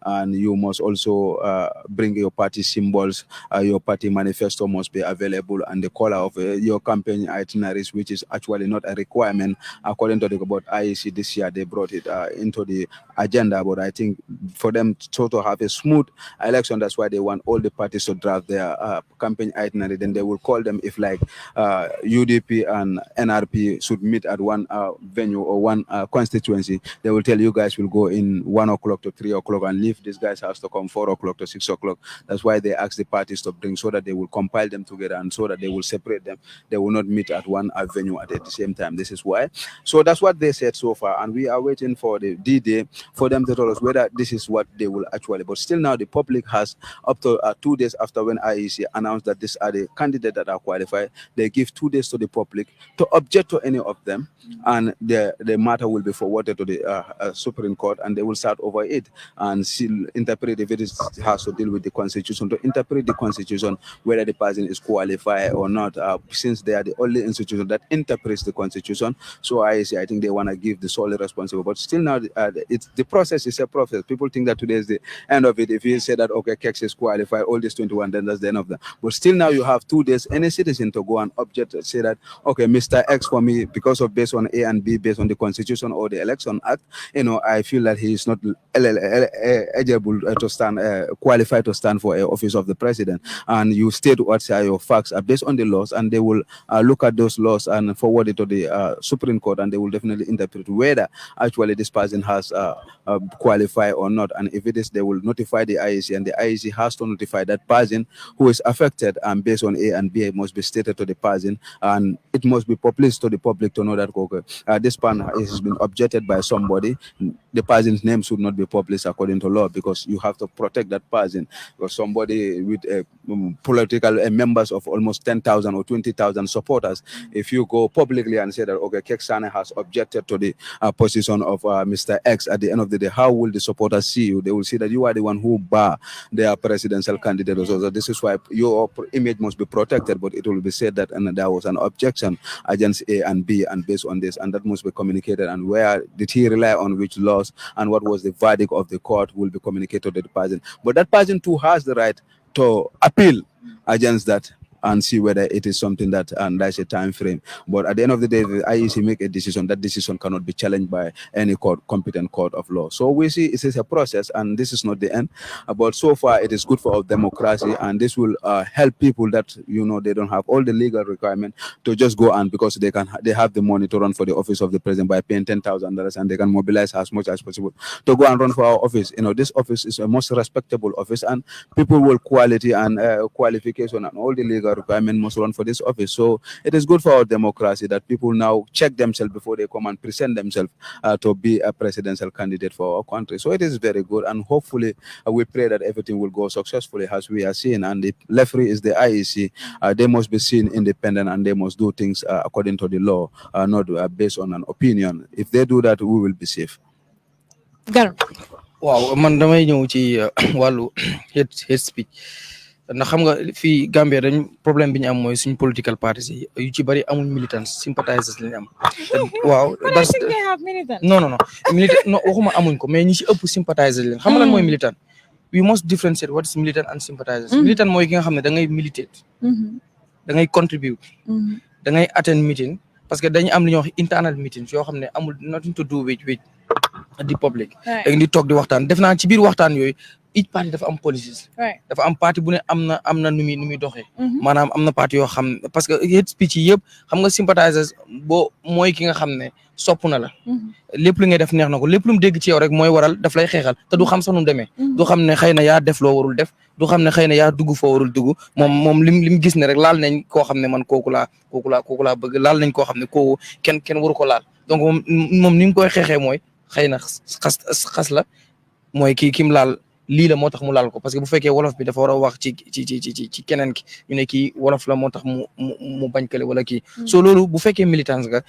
and you must also bring your party symbols. Your party manifesto must be available, and the color of your campaign itineraries, which is actually not a requirement according to the about IEC. This year they brought it into the agenda, but I think for them to have a smooth election, that's why they want all the parties to draft their campaign itinerary. Then they will call them if like UDP and NRP should meet at one venue or one constituency. They will tell you guys will go in 1 o'clock to 3 o'clock and leave. This guys has to come 4 o'clock to 6 o'clock. That's why they ask the parties to bring, so that they will compile them together, and so that they will separate them. They will not meet at one venue at the same time. This is why. So that's what they said so far, and we are waiting for the D-Day for them to tell us whether this is what they will actually. But still now the public has up to 2 days after when IEC announced that these are the candidates that are qualified. They give 2 days to the public to object to any of them, and the matter will be forwarded to the Supreme Court, and they will start over it and interpret if it has to deal with the Constitution, to interpret the Constitution whether the person is qualified or not, since they are the only institution that interprets the Constitution. So I think they want to give the solely responsible. But still now, it's the process is a process. People think that today is the end of it. If you say that, okay, Kex is qualified, all this 21, then that's the end of that. But still now you have 2 days, any citizen to go and object, say that, okay, Mr. X for me, because of based on A and B, based on the Constitution or the Election Act, I feel that he is not eligible to stand, qualified to stand for an office of the president. And you state what your facts are based on the laws, and they will look at those laws and forward it to the Supreme Court, and they will definitely interpret whether actually this person has qualified or not. And if it is, they will notify the IEC, and the IEC has to notify that person who is affected, and based on A and B, it must be stated to the person, and it must be published to the public to know that, okay, this person has been objected by somebody. The person's name should not be published according to law, because you have to protect that person. Because somebody with political members of almost 10,000 or 20,000 supporters, if you go publicly and say that, okay, Keksane has objected to the position of Mr. X, at the end of the day, how will the supporters see you? They will see that you are the one who bar their presidential candidate. So this is why your image must be protected, but it will be said that and there was an objection against A and B, and based on this, and that must be communicated, and where did he rely on which laws, and what was the verdict of the court will be communicated to the person. But that person too has the right to appeal against that and see whether it is something that, and that's a time frame. But at the end of the day, the IEC make a decision. That decision cannot be challenged by any competent court of law. So we see it is a process, and this is not the end. But so far, it is good for our democracy, and this will help people that they don't have all the legal requirement to just go, and because they have the money to run for the office of the president by paying $10,000, and they can mobilize as much as possible to go and run for our office. This office is a most respectable office, and people will quality and qualification and all the legal requirement must run for this office. So it is good for our democracy that people now check themselves before they come and present themselves to be a presidential candidate for our country. So it is very good, and hopefully we pray that everything will go successfully as we are seeing. And the referee is the IEC. They must be seen independent, and they must do things according to the law, not based on an opinion. If they do that, we will be safe. Waaw man damay ñëw ci wàllu hate speech ndax xam nga fii Gambia dañ problème bi ñu am mooy suñu political parties yi yu ci bari amul militants sympathizers lañ am. waaw non militant non waxuma amuñ ko mais ñi ci ëpp sympathizers lañ xam nga lan mooy militant. We must differentiate what is militant and sympathizers. Militant mooy ki nga xam ne da ngay militate, da ngay contribute, da ngay attend meeting parce que dañu am li ñuy wax internal meetings yoo xam ne amul nothing to do with the public. da ngeen di toog di waxtaan def naa ci biir waxtaan yooyu each party dafa am policies. dafa am parti bu ne am na nu muy doxee. maanaam am na parti yoo xam parce que hate speech yi yëpp xam nga sympathizers boo mooy ki nga xam ne sopp na la. lépp lu ngay def neex na ko lépp lu mu dégg ci yow rek mooy waral daf lay xeexal te du xam sax nu mu demee. du xam ne xëy na yaa def loo warul def du xam ne xëy na yaa dugg foo warul dugg moom lim gis ne rek laal nañ koo xam ne man kooku laa bëgg laal nañ koo xam ne kooku kenn waru ko laal donc moom ni mu koy xeexee mooy xëy na xas la mooy kim laal lii la moo tax mu laal ko parce que bu fekkee wolof bi dafa war a wax ci keneen ki ñu ne kii wolof la moo tax mu bañ kale wala kii so loolu bu fekkee militants nga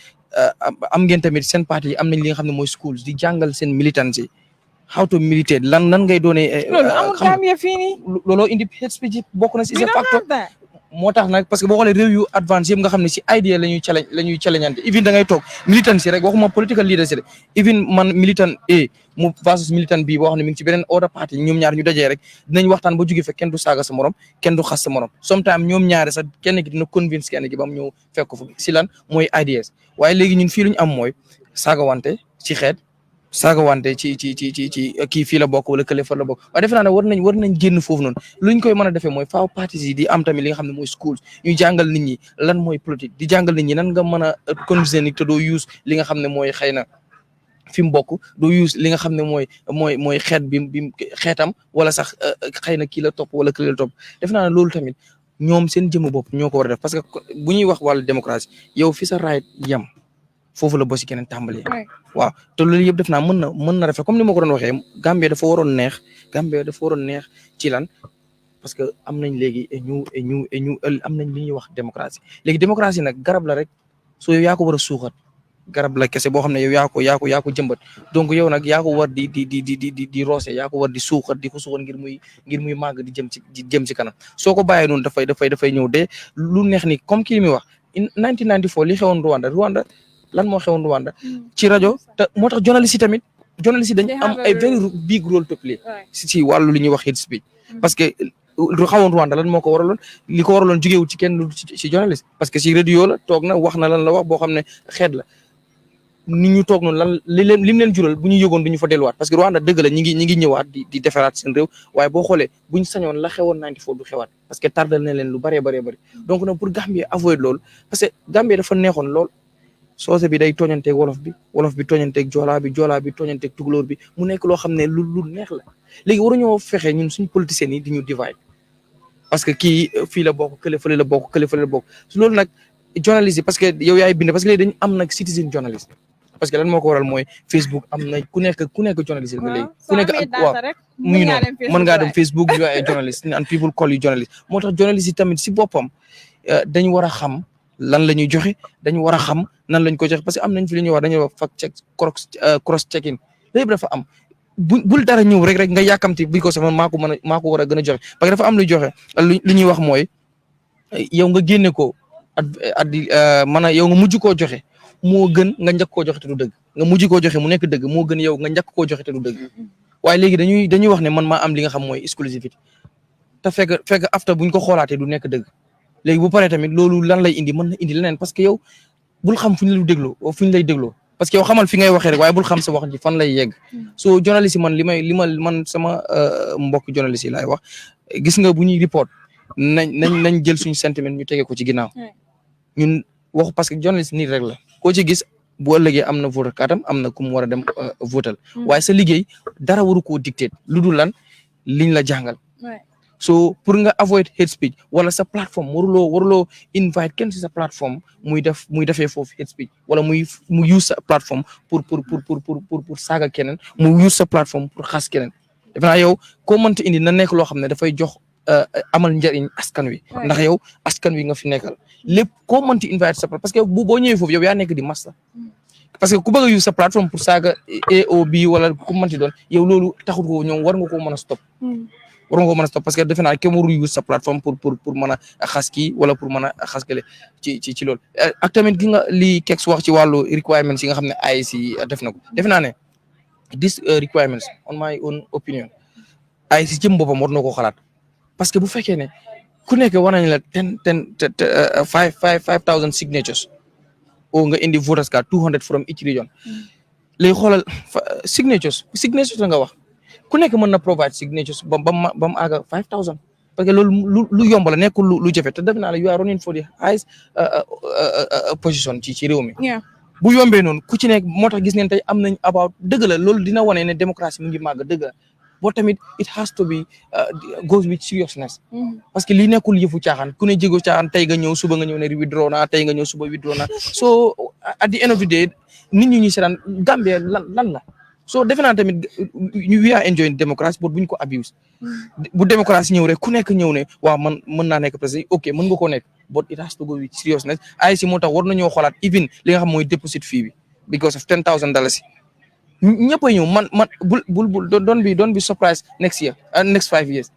am ngeen tamit seen parti yi am nañ li nga xam ne mooy schools di jàngal seen militants yi how to militate lan ngay doonee loolu amul Gambia fii nii looloo indi hate speech bokk na si facteur moo tax nag parce que boo xoolee réew yu advance yëpp nga xam ne si idea la ñuy challengeante even da ngay toog militant si rek waxuma political leader si rek even man militant A mu versus militant B boo xam ne mi ngi ci beneen other party ñoom ñaar ñu dajee rek dinañ waxtaan ba jóge fekk kenn du saaga sa morom kenn du xas sa morom sometimes ñoom ñaare sax kenn ki dina convince kenn ki ba mu ñëw fekk ko fa si lan mooy ideas waaye léegi ñun fii lu ñu am mooy saaga wante ci xeet saaga wante ci kii fii la bokk wala kële fa la bokk waaye defe naa ne war nañ génn foofu noonu luñ koy mën a defee mooy faaw parties yi di am tamit li nga xam ne mooy schools ñu jàngal nit ñi lan mooy politique di jàngal nit ñi nan nga mën a convincer nit te doo use li nga xam ne mooy xëy na fi mu bokk doo use li nga xam ne mooy xeet bi xeetam wala sax xëy na kii la topp wala kële la topp defe naa ne loolu tamit ñoom seen jëmm bopp ñoo ko war a def parce que bu ñuy wax wàllu démocratie yow fi sa right yam foofu la bosi keneen tàmbali waaw te loolu yëpp def naa mën na rafet comme ni ma ko doon waxee Gambie dafa waroon neex ci lan parce que am nañ léegi ñu am nañ li ñuy wax démocratie léegi démocratie nag garab la rek soo yow yaa ko war a suuxat garab la kese boo xam ne yow yaa ko jëmbat donc yow nag yaa ko war di roose yaa ko war di suuxat di ko suuxat ngir muy màgg di jëm ci kanam soo ko bàyyee noonu dafay ñëw de lu neex ni comme kii mi wax 1994 li xewoon Rwanda lan moo xewoon Rwanda ci rajo te moo tax journaliste yi dañu am ay very big role to play si wàllu li ñuy wax hate speech parce que xawoon Rwanda lan moo ko waraloon li ko waraloon jógeewul ci kenn ci journaliste parce que si radio la toog na wax na lan la wax boo xam ne xeet la ni ñu toog noonu lan lim leen jural bu ñu yëgoon duñu fa delluwaat parce que Rwanda dëgg la ñi ngi ñëwaat di defaraat seen réew waaye boo xoolee buñ sañoon la xewoon 94 du xewaat parce que tardal na leen lu bëree donc nag pour Gambie avoid loolu parce que Gambie dafa neexoon lool soose bi day tooñanteeg wolof bi tooñanteeg joolaa bi tooñanteeg tukulóor bi mu nekk loo xam ne lu neex la léegi waruñoo fexe ñun suñu politiciens yi di ñu divide parce que kii fii la bokk kële fële la bokk loolu nag journaliste yi parce que yow yaay bind parce que léegi dañu am nag citizen journaliste parce que lan moo ko waral mooy Facebook am na ku nekk journaliste nga léegi ku nekk ak waaw mu ngi noonu mën ngaa dem Facebook ñu ay journaliste and people call you journaliste moo tax journaliste yi tamit si boppam dañu war a xam lan la ñuy joxe dañu war a xam nan lañ ko joxe parce que am nañ fi li ñuy wax dañuy wax fact check cross checking lépp dafa am bul dara ñëw rek nga yàkkamti bi ko sama maa ko war a gën a joxe parce que dafa am luy joxe li ñuy wax mooy yow nga génne ko yow nga mujj koo joxe moo gën nga njëkk koo joxe te du dëgg nga mujj koo joxe mu nekk dëgg moo gën yow nga njëkk koo joxe te du dëgg waaye léegi dañuy wax ne man maa am li nga xam mooy exclusivité te fekk after buñ ko xoolaatee du nekk dëgg léegi bu paree tamit loolu lan lay indi mën na indi leneen parce que yow bul xam fu ñu lay dégloo parce que yow xamal fi ngay waxee rek waaye bul xam sa wax ji fan lay yegg so journaliste yi man sama mbokk journaliste yi laay wax gis nga bu ñuy report nañ jël suñu sentiment ñu tege ko ci ginnaaw ñun wax parce que journaliste nit rek la koo ci gis bu ëllëgee am na voter card am na ku mu war a dem votal waaye sa liggéey dara waru koo dicter lu dul lan liñ la jàngal so pour nga avoid hate speech wala sa plateforme waruloo invite kenn si sa plateforme muy defee foofu hate speech wala mu use sa plateforme pour saaga keneen mu use sa plateforme pour xas keneen defe naa yow koo mënta indi na nekk loo xam ne dafay jox amal njariñ askan wi ndax yow askan wi nga fi nekkal lépp koo mënti invite sa parce que boo ñëwee foofu yow yaa nekk di massa parce que ku bëgg a use sa plateforme pour saaga AOB wala ku mënti doon yow loolu taxut ko ñoom war nga koo mën a stop parce que defe naa kenn warul use sa plateforme pour mën a xas kii wala pour mën a xas kale ci loolu ak tamit gi nga li Kex wax ci wàllu requirements yi nga xam ne IEC def na ko defe naa ne these requirements on my own opinion IEC ci boppam war na koo xalaat parce que bu fekkee ne ku nekk war nañ la 5,000 signatures o nga indi voters card 200 from each region léegi xoolal signatures la nga wax ku nekk mën na provide signatures ba mu àgga 5,000 parce que loolu lu yomb la nekkul lu jafe te def naa la you are running for the highest position ci réew mi bu yombee noonu ku ci nekk moo tax gis ngeen tey am nañ about dëgg la loolu dina wane ne démocratie mu ngi màgg dëgg la boo tamit it has to be goes with seriousness parce que lii nekkul yëfu caaxaan ku ne jéego caaxaan tey nga ñëw suba nga ñëw ne withdraw naa tey nga ñëw suba withdraw naa so at the end of the day nit ñi ñuy seetaan Gambia lan la so defe naa tamit we are enjoying démocratie but buñ ko abuse bu démocratie ñëw rek ku nekk ñëw ne waaw man mën naa nekk président ok mën nga koo nekk but it has to go with seriousness ay si moo tax war nañoo xoolaat even li nga xam mooy deposit fee bi because of $10,000 ñëpp a ñëw man bul don't be surprised next year next 5 years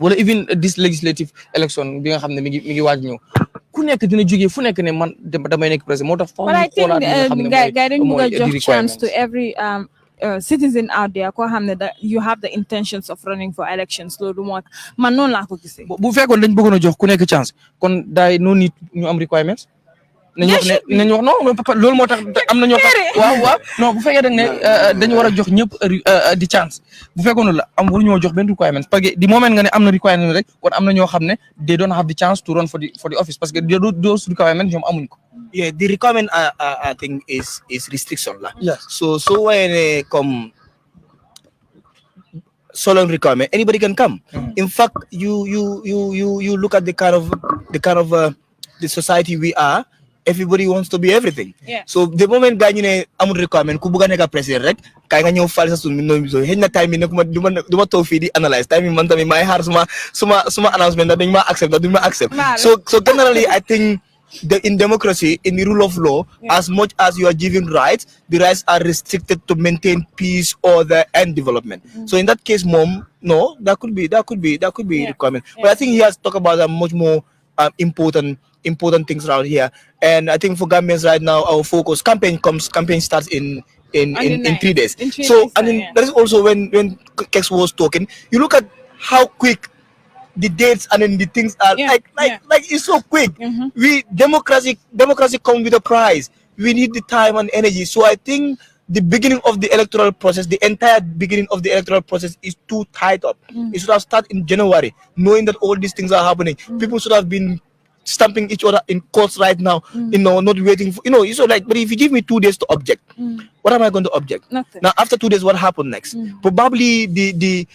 wala even this legislative election bi nga xam ne mi ngi waaj ñëw ku nekk dina jógee fu nekk ne man damay nekk président moo tax faaw ñu xoolaat li nga xam ne mooy jox chance to every citizen out there koo xam ne that you have the intentions of running for elections loolu moo man noonu laa ko gisee bu fekkoon dañ bëggoon a jox ku nekk chance kon daay no need ñu am requirements nañu wax non loolu moo tax am na ñoo xam waaw non bu fekkee dañu war a jox ñëpp di chance bu fekkoon la am waruñoo jox benn requirement parce que di moment nga ne am na requirement rek kon am na ñoo xam ne they don't have the chance to run for the office parce que those requirements ñoom amuñ ko. Yeah, the requirement I think is restriction la. Yes. So when come solemn requirement, anybody can come. In fact, you look at the kind of the society we are. Everybody wants to be everything. Yeah. So the moment gañu ne amul requirement ku bëgg a nekk président rek kay nga ñëw fal sa sun mi no so xëy na time bi nekuma duma toog fii di analyse time bi man tamit maay xaar suma announcement dañ ma accept dañ ma accept. So generally I think in democracy, in the rule of law, as much as you are given rights, the rights are restricted to maintain peace, order, and development. So in that case, no, that could be requirement. But I think he has talked about a much more important things around here. And I think for Gambians right now, our focus campaign starts in 3 days. So I mean that is also when Kex was talking. You look at how quick the dates and then the things are like it's so quick. We democracy comes with a price. We need the time and energy. So I think the beginning of the electoral process, the entire beginning of the electoral process is too tied up. It should have started in January, knowing that all these things are happening. People should have been stamping each other in courts right now, not waiting for, so like, but if you give me 2 days to object, what am I going to object? Nothing. Now, after 2 days, what happened next? Probably the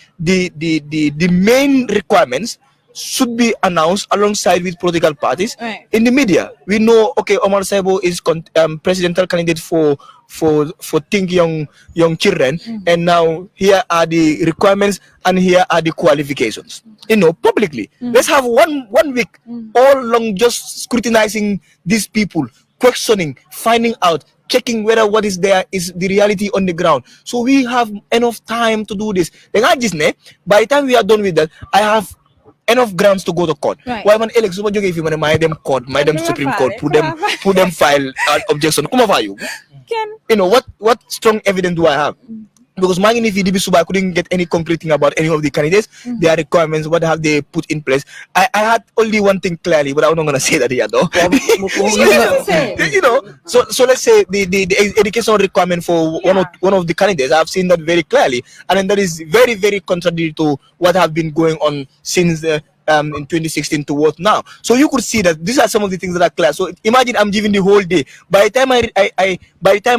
main requirements should be announced alongside with political parties in the media. We know, okay, Omar Saibo is presidential candidate for Think Young Children, and now here are the requirements and here are the qualifications. Publicly. Let's have one week all along just scrutinizing these people, questioning, finding out, checking whether what is there is the reality on the ground. So we have enough time to do this. By the time we are done with that, I have enough grounds to go to court. Why man Alex suma joge fi mané may dem court, may dem Supreme Court pour them file an objection. Kuma fa you? What strong evidence do I have? Because my I couldn't get any concrete thing about any of the candidates, their requirements, what have they put in place. I had only one thing clearly, but I'm not gonna say that here though. So let's say the educational requirement for one of the candidates, I've seen that very clearly, and then that is very, very contradictory to what have been going on since in 2016 towards now. So you could see that these are some of the things that are clear. So imagine I'm giving the whole day. By the time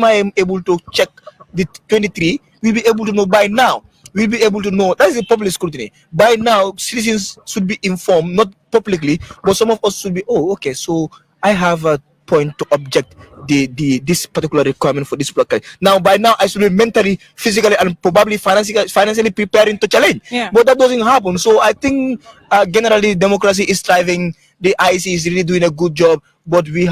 I am able to check the 23, we'll be able to know by now we'll be able to know. That's the public scrutiny. By now, citizens should be informed, not publicly, but some of us should be, oh, okay, so I have a point to object this particular requirement for this block. Now, by now, I should be mentally, physically, and probably financially preparing to challenge. Yeah. But that doesn't happen. So I think generally democracy is thriving. The IC is really doing a good job, but we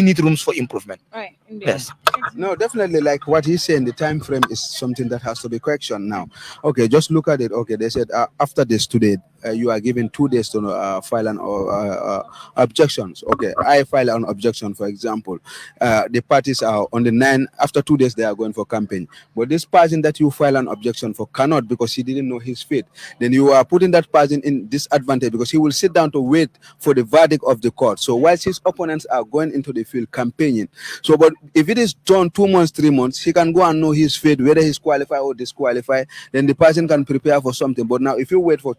need rooms for improvement. Right. Indeed. Yes. No, definitely. Like what he's saying, the time frame is something that has to be questioned now. Okay, just look at it. Okay, they said after this today, you are given 2 days to file an objections. Okay, I file an objection, for example. The parties are on the 9. After 2 days, they are going for campaign. But this person that you file an objection for cannot because he didn't know his fate. Then you are putting that person in disadvantage because he will sit down to wait for the verdict of the court. So whilst his opponents are going into the field campaigning, so but if it is done 2 months, 3 months, he can go and know his fate, whether he's qualified or disqualified. Then the person can prepare for something. But now, if you wait for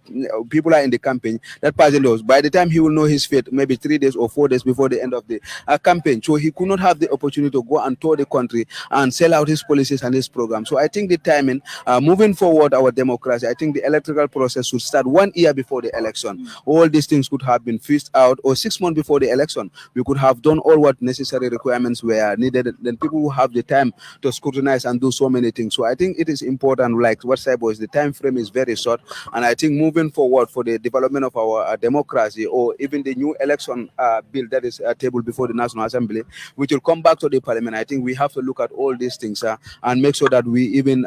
people are in the campaign, that person knows. By the time he will know his fate, maybe 3 days or 4 days before the end of the campaign. So he could not have the opportunity to go and tour the country and sell out his policies and his program. So I think the timing, moving forward our democracy, I think the electoral process should start 1 year before the election. All these things could have been fished out, or 6 months before the election. We could have done all what necessary requirements were needed. Then people will have the time to scrutinize and do so many things. So I think it is important, like what Saibo is, the time frame is very short. And I think moving forward for the development of our democracy, or even the new election bill that is tabled before the National Assembly, which will come back to the Parliament, I think we have to look at all these things and make sure that we even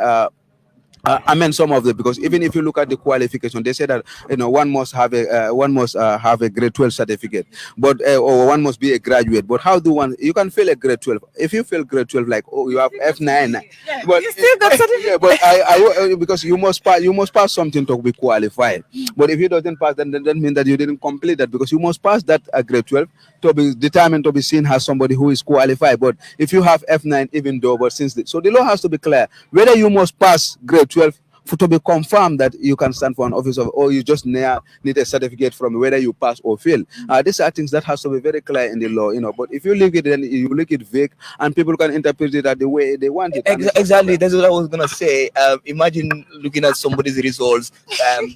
amend some of them, because even if you look at the qualification, they say that one must have a grade 12 certificate, but or one must be a graduate. But how do one? You can fail a grade 12. If you fail grade 12, like you have F9, but you still got certificate. Yeah, but I because you must pass something to be qualified. But if you doesn't pass, then that means that you didn't complete that, because you must pass that grade 12 to be determined to be seen as somebody who is qualified. But if you have F9, even though, but so the law has to be clear whether you must pass grade 12 to be confirmed that you can stand for an office of, or you just need a certificate from whether you pass or fail. These are things that has to be very clear in the law, But if you leave it, then you make it vague, and people can interpret it the way they want it. Exactly, that's what I was gonna say. Imagine looking at somebody's results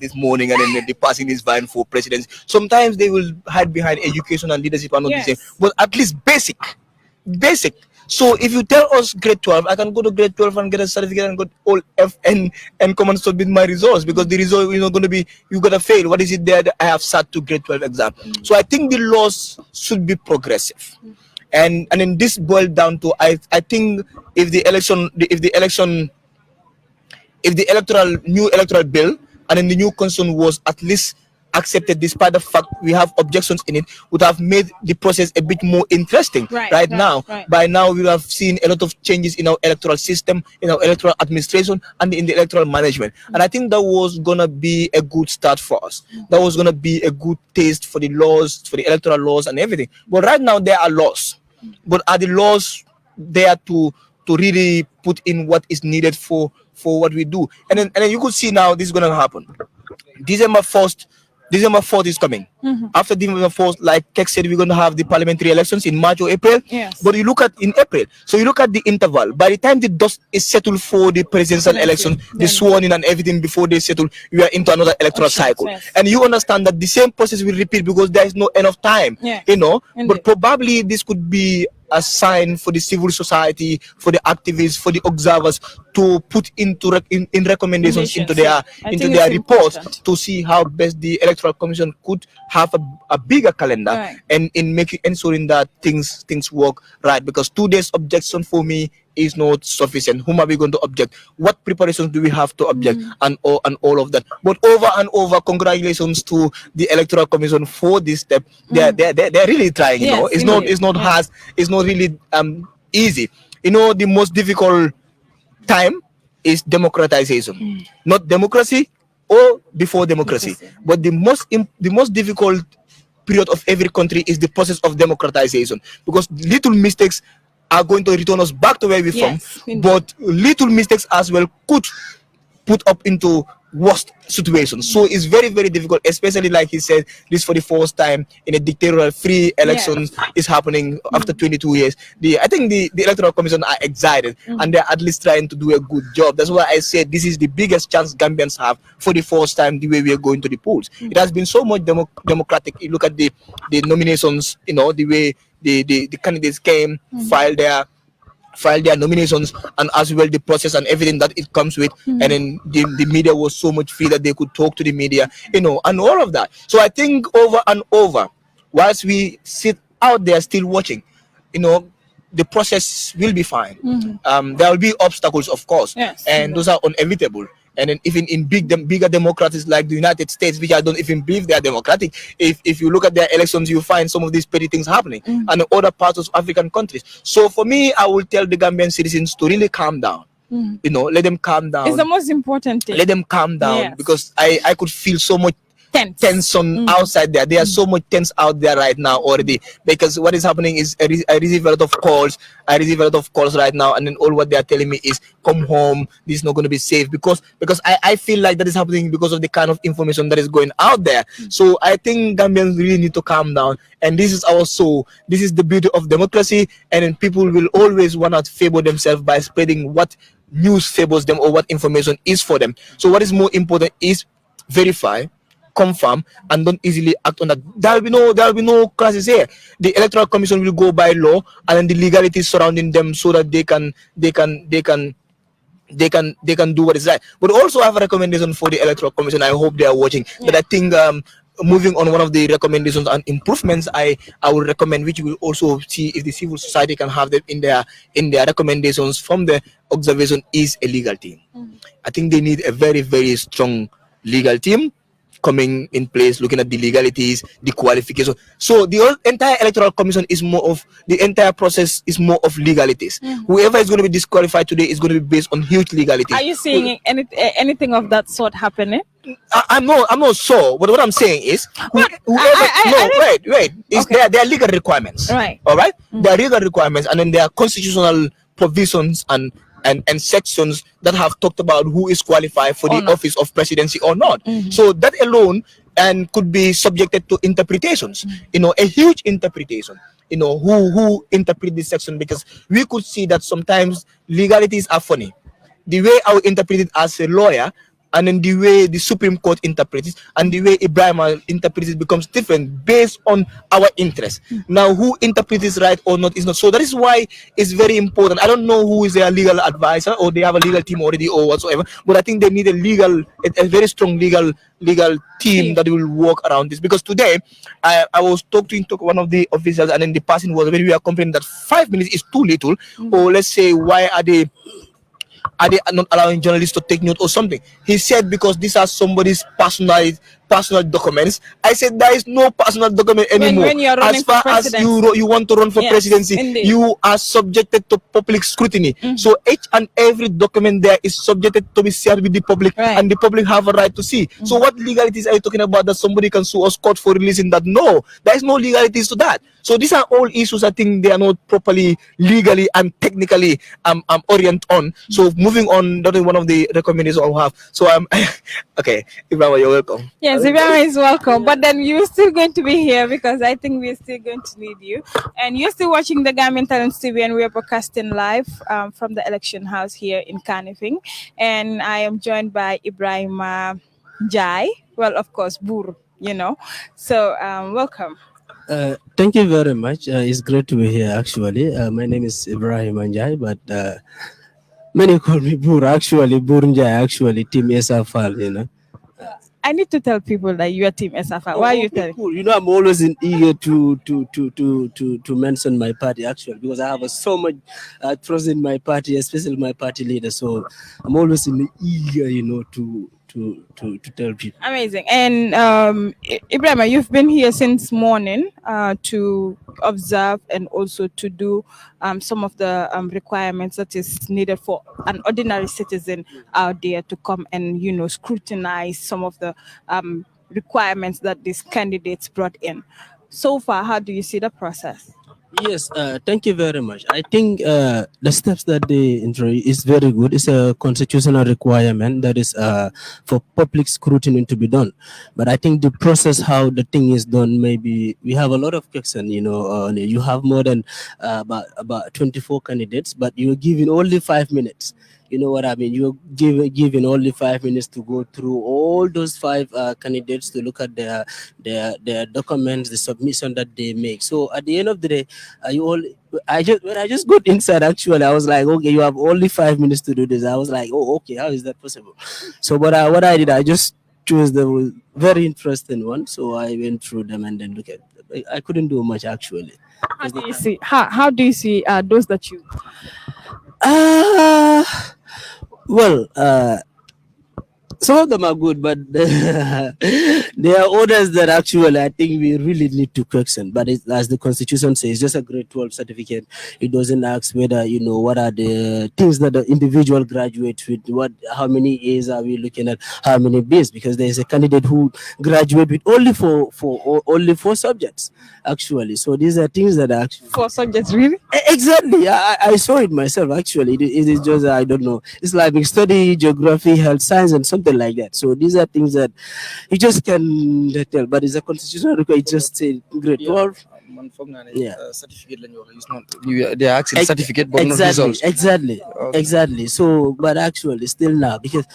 this morning, and then they passing this vying for presidency. Sometimes they will hide behind education and leadership and not the same, but at least basic. So if you tell us grade 12, I can go to grade 12 and get a certificate and get all F and come and submit my results, because the result is not going to be, you got to fail. What is it there that I have sat to grade 12 exam? So I think the laws should be progressive. And then this boiled down to, I think if the new electoral bill and then the new constitution was at least accepted, despite the fact we have objections in it, would have made the process a bit more interesting. Right now, by now we have seen a lot of changes in our electoral system, in our electoral administration, and in the electoral management. And I think that was gonna be a good start for us. That was gonna be a good taste for the laws, for the electoral laws and everything. But right now there are laws, but are the laws there to really put in what is needed for what we do? And then you could see now this is gonna happen. December 4th is coming. After December 4th, like Keck said, we're going to have the parliamentary elections in March or April. Yes. But you look at in April, so you look at the interval. By the time the dust is settled for the presidential election, the sworn in and everything before they settle, we are into another electoral cycle. Yes. And you understand that the same process will repeat because there is no enough time. But probably this could be a sign for the civil society, for the activists, for the observers to put into in recommendations into their report to see how best the electoral commission could have a bigger calendar and in ensuring that things work right. Because 2 days objection for me is not sufficient. Whom are we going to object? What preparations do we have to object? And all of that. But over and over, congratulations to the electoral commission for this step. They're really trying. It's not hard. It's not really easy. The most difficult time is democratization, not democracy or before democracy. But the most difficult period of every country is the process of democratization, because little mistakes are going to return us back to where we're from, but little mistakes as well could put up into worst situation. So it's very, very difficult, especially like he said, this for the first time in a dictatorial free elections is happening after 22 years. I think the Electoral Commission are excited and they're at least trying to do a good job. That's why I said this is the biggest chance Gambians have for the first time the way we are going to the polls. It has been so much democratic. You look at the nominations, the way the candidates came, filed their nominations, and as well the process and everything that it comes with. And then the media was so much free that they could talk to the media, and all of that. So I think over and over, whilst we sit out there still watching, the process will be fine. There will be obstacles, of course, and those are inevitable. And then even in bigger democracies like the United States, which I don't even believe they are democratic, if you look at their elections, you find some of these petty things happening, and in other parts of African countries. So for me, I will tell the Gambian citizens to really calm down. Let them calm down. It's the most important thing. Let them calm down, because I could feel so much tension outside there. There are so much tense out there right now already, because what is happening is I receive a lot of calls. Right now, and then all what they are telling me is come home, this is not going to be safe, because I feel like that is happening because of the kind of information that is going out there. So I think Gambians really need to calm down, and this is our soul. This is the beauty of democracy, and then people will always want to favor themselves by spreading what news favors them or what information is for them. So what is more important is verify, confirm, and don't easily act on that. There will be no crisis here. The Electoral Commission will go by law, and then the legalities surrounding them, so that they can do what is right. But also I have a recommendation for the Electoral Commission. I hope they are watching. But I think moving on, one of the recommendations and improvements I will recommend, which we will also see if the civil society can have them in their recommendations from the observation, is a legal team. I think they need a very, very strong legal team coming in place, looking at the legalities, the qualification. So the entire Electoral Commission is the entire process is more of legalities. Whoever is going to be disqualified today is going to be based on huge legalities. Are you seeing anything of that sort happening? I'm not sure, but what I'm saying is, wait, there are legal requirements, right? All right, there are legal requirements, and then there are constitutional provisions and sections that have talked about who is qualified for the office of presidency or not. So that alone and could be subjected to interpretations. A huge interpretation. Who interpret this section, because we could see that sometimes legalities are funny. The way I will interpret it as a lawyer, and then the way the Supreme Court interprets it, and the way Ibrahim interprets it becomes different based on our interest. Now, who interprets this right or not is not. So that is why it's very important. I don't know who is their legal advisor, or they have a legal team already or whatsoever, but I think they need a very strong legal team that will work around this. Because today, I was talking to one of the officials, and then the person was when we are complaining that 5 minutes is too little, or let's say, why are they not allowing journalists to take note or something? He said because these are somebody's personal documents. I said there is no personal document anymore. When you're running as far for as you want to run for presidency, indeed, you are subjected to public scrutiny. So each and every document there is subjected to be shared with the public, and the public have a right to see. So what legalities are you talking about that somebody can sue us court for releasing that? No, there is no legalities to that. So these are all issues I think they are not properly legally and technically oriented on. So moving on, that is one of the recommendations I have. So I'm okay, Ibrahim, you're welcome. Yes, Ibrahim is welcome, but then you're still going to be here because I think we're still going to need you. And you're still watching the Gambian Talents TV, and we're broadcasting live from the election house here in Kanifing. And I am joined by Ibrahim Jai. Well, of course, Bur, So welcome. Thank you very much. It's great to be here, actually. My name is Ibrahim Anjay, but many call me Bur, actually. Bur Njai, actually, Team SFL, I need to tell people that you are Team SFL. Why are you telling? Cool. I'm always eager to mention my party, actually, because I have so much trust in my party, especially my party leader. So I'm always eager, to tell people. Amazing. And Ibrahim, you've been here since morning to observe and also to do some of the requirements that is needed for an ordinary citizen out there to come and scrutinize some of the requirements that these candidates brought in. So far, how do you see the process? Yes, thank you very much. I think the steps that they intro is very good. It's a constitutional requirement that is for public scrutiny to be done. But I think the process, how the thing is done, maybe we have a lot of questions. You have more than about 24 candidates, but you're given only 5 minutes. You know what I mean? You're given only 5 minutes to go through all those five candidates to look at their documents, the submission that they make. So at the end of the day, you all when I just got inside, actually I was like, okay, you have only 5 minutes to do this. I was like, oh, okay, how is that possible? So but what I did, I just chose the very interesting one, so I went through them and then look at I couldn't do much actually. How do you see how do you see those that you uh well some of them are good, but there are others that actually I think we really need to question. But as the Constitution says, just a grade 12 certificate. It doesn't ask whether what are the things that the individual graduates with. How many A's are we looking at? How many B's? Because there is a candidate who graduate with only four subjects actually. So these are things that are actually for subjects really? exactly. I saw it myself actually. It is just I don't know. Islamic study, geography, health science, and something like that. So these are things that you just can tell. But it's a constitutional requirement. It just say grade 12. Man foog naa ne, Yeah. certificate lañu wax. It's not they are asking certificate but not Exactly, results. exactly, Okay. exactly. So, but actually, still now, because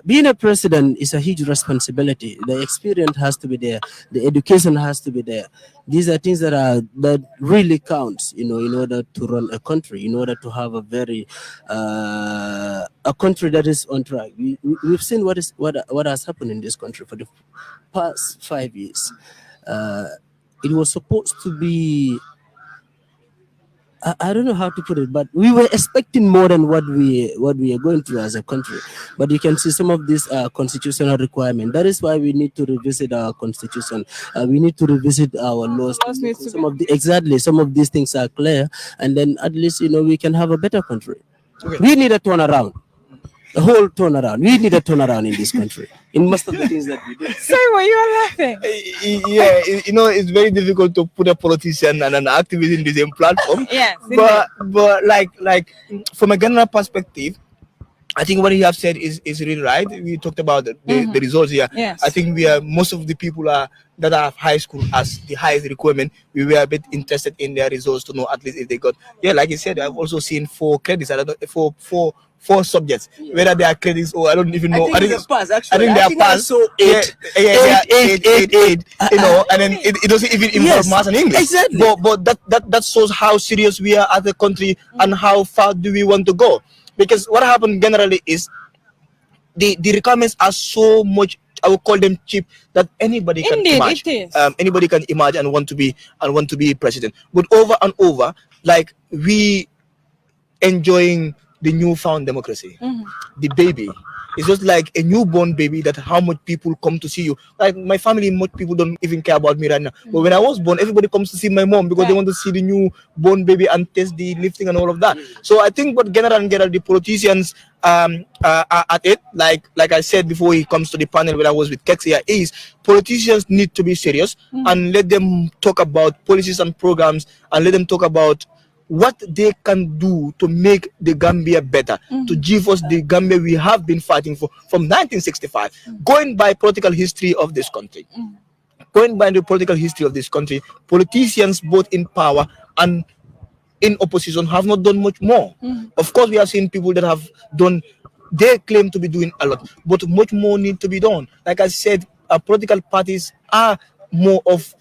being a president is a huge responsibility. The experience has to be there. The education has to be there. These are things that really counts. In order to run a country, in order to have a country that is on track. We've seen what has happened in this country for the past 5 years. Uh, it was supposed to be I don't know how to put it, but we were expecting more than what we are going through as a country. But you can see some of these constitutional requirements. That is why we need to revisit our constitution. We need to revisit our laws. Laws needs to Some of some of these things are clear, and then at least we can have a better country. Okay. We need a turnaround. A whole turnaround. We need a turnaround in this country. In most of the things that we do. Simon, you are laughing. Yeah, it's very difficult to put a politician and an activist in the same platform. Yes, But like from a general perspective, I think what you have said is really right. We talked about the results here. Yes. I think most of the people that have high school as the highest requirement. We were a bit interested in their results to know at least if they got. Yeah, like you said, I've also seen 4 credits. I don't know, four subjects. Whether they are credits or I don't even know. I think it's a pass, actually. I think they are pass. So eight. Eight. And then it doesn't even involve Yes, maths and English. exactly. But that shows how serious we are as a country and how far do we want to go. Because what happened generally is the requirements are so much, I would call them cheap, that anybody can Indeed, imagine. it is. Anybody can imagine and want to be president. But over and over, like we enjoying the newfound democracy, the baby. It's just like a newborn baby that how much people come to see you. Like my family, much people don't even care about me right now. But when I was born, everybody comes to see my mom because they want to see the newborn baby and test the lifting and all of that. So I think what general the politicians are at it, like I said before he comes to the panel when I was with Kexia, is politicians need to be serious and let them talk about policies and programs and let them talk about what they can do to make the Gambia better, to give us the Gambia we have been fighting for from 1965, going by political history of this country. Going by the political history of this country, politicians both in power and in opposition have not done much more. Of course, we have seen people that have done, they claim to be doing a lot, but much more need to be done. Like I said, political parties are more of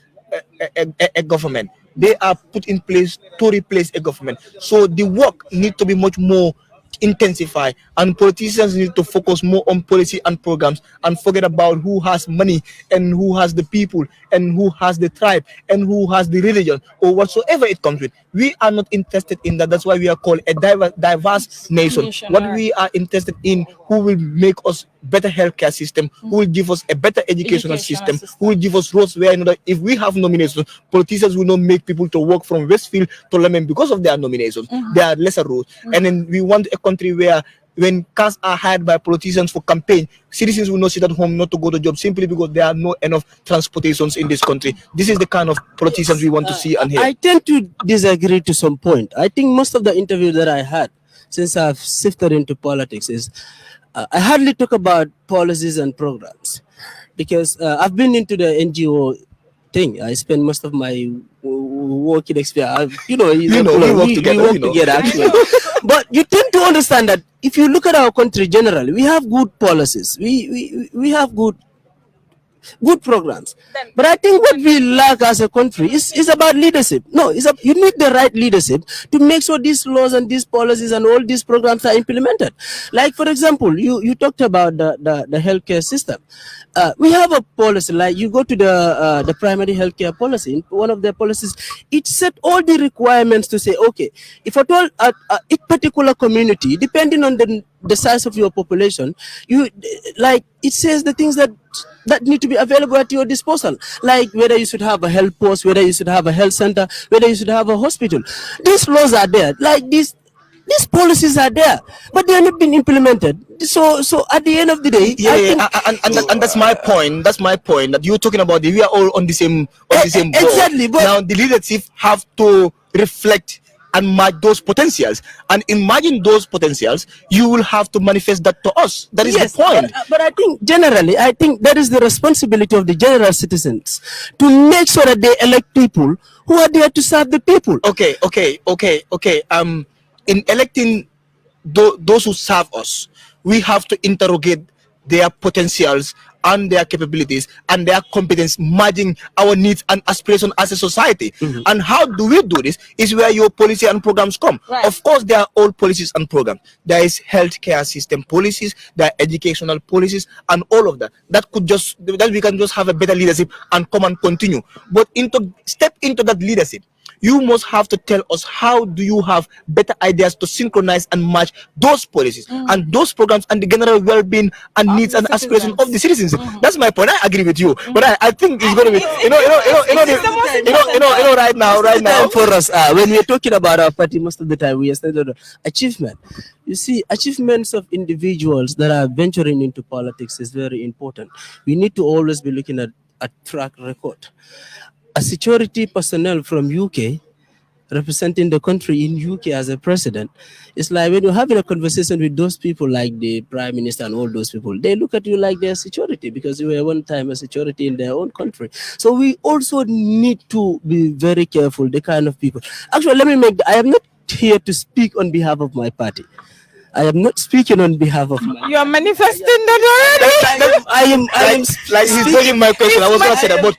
a government. They are put in place to replace a government. So the work needs to be much more intensified, and politicians need to focus more on policy and programs and forget about who has money and who has the people and who has the tribe and who has the religion or whatsoever it comes with. We are not interested in that. That's why we are called a diverse nation. What we are interested in, who will make us better healthcare system, who will give us a better educational system, who will give us roads where if we have nominations, politicians will not make people to walk from Westfield to Lemon because of their nominations. There are lesser roads. And then we want a country where when cars are hired by politicians for campaign, citizens will not sit at home not to go to job simply because there are not enough transportations in this country. This is the kind of politicians we want to see and hear. I tend to disagree to some point. I think most of the interviews that I had since I've shifted into politics is I hardly talk about policies and programs because I've been into the NGO thing. I spend most of my working experience. We work together actually. But you tend to understand that if you look at our country generally, we have good policies. We have good programs. But I think what we lack as a country is about leadership. No, you need the right leadership to make sure these laws and these policies and all these programs are implemented. Like, for example, you talked about the healthcare system. We have a policy, like you go to the primary healthcare policy. One of the policies, it set all the requirements to say, okay, if at all a particular community, depending on the size of your population, it says the things that need to be available at your disposal, like whether you should have a health post, whether you should have a health center, whether you should have a hospital. These laws are there, like these policies are there, but they are not being implemented. So at the end of the day, and that's my point. That's my point. That you're talking about. We are all on the same boat. Exactly. But now the leadership have to reflect and match those potentials, and imagine those potentials, you will have to manifest that to us. That is the point. But I think generally, that is the responsibility of the general citizens to make sure that they elect people who are there to serve the people. Okay. In electing those who serve us, we have to interrogate their potentials and their capabilities and their competence, matching our needs and aspirations as a society. And how do we do this is where your policy and programs come. Right. Of course, there are all policies and programs. There is healthcare system policies, there are educational policies, and all of that. That we can just have a better leadership and come and continue. But step into that leadership, you must have to tell us how do you have better ideas to synchronize and match those policies and those programs and the general well-being and needs and aspirations of the citizens. That's my point. I agree with you, but I think it's going to be right now for us when we're talking about our party, most of the time we are studying achievement. You see, achievements of individuals that are venturing into politics is very important. We need to always be looking at a track record. A security personnel from UK representing the country in UK as a president, it's like when you're having a conversation with those people like the prime minister and all those people, they look at you like they're security because you were one time a security in their own country. So we also need to be very careful, the kind of people. Actually, I am not here to speak on behalf of my party. I am not speaking on behalf of my... You are manifesting that already. I am like he's taking my question. I was going to say that, but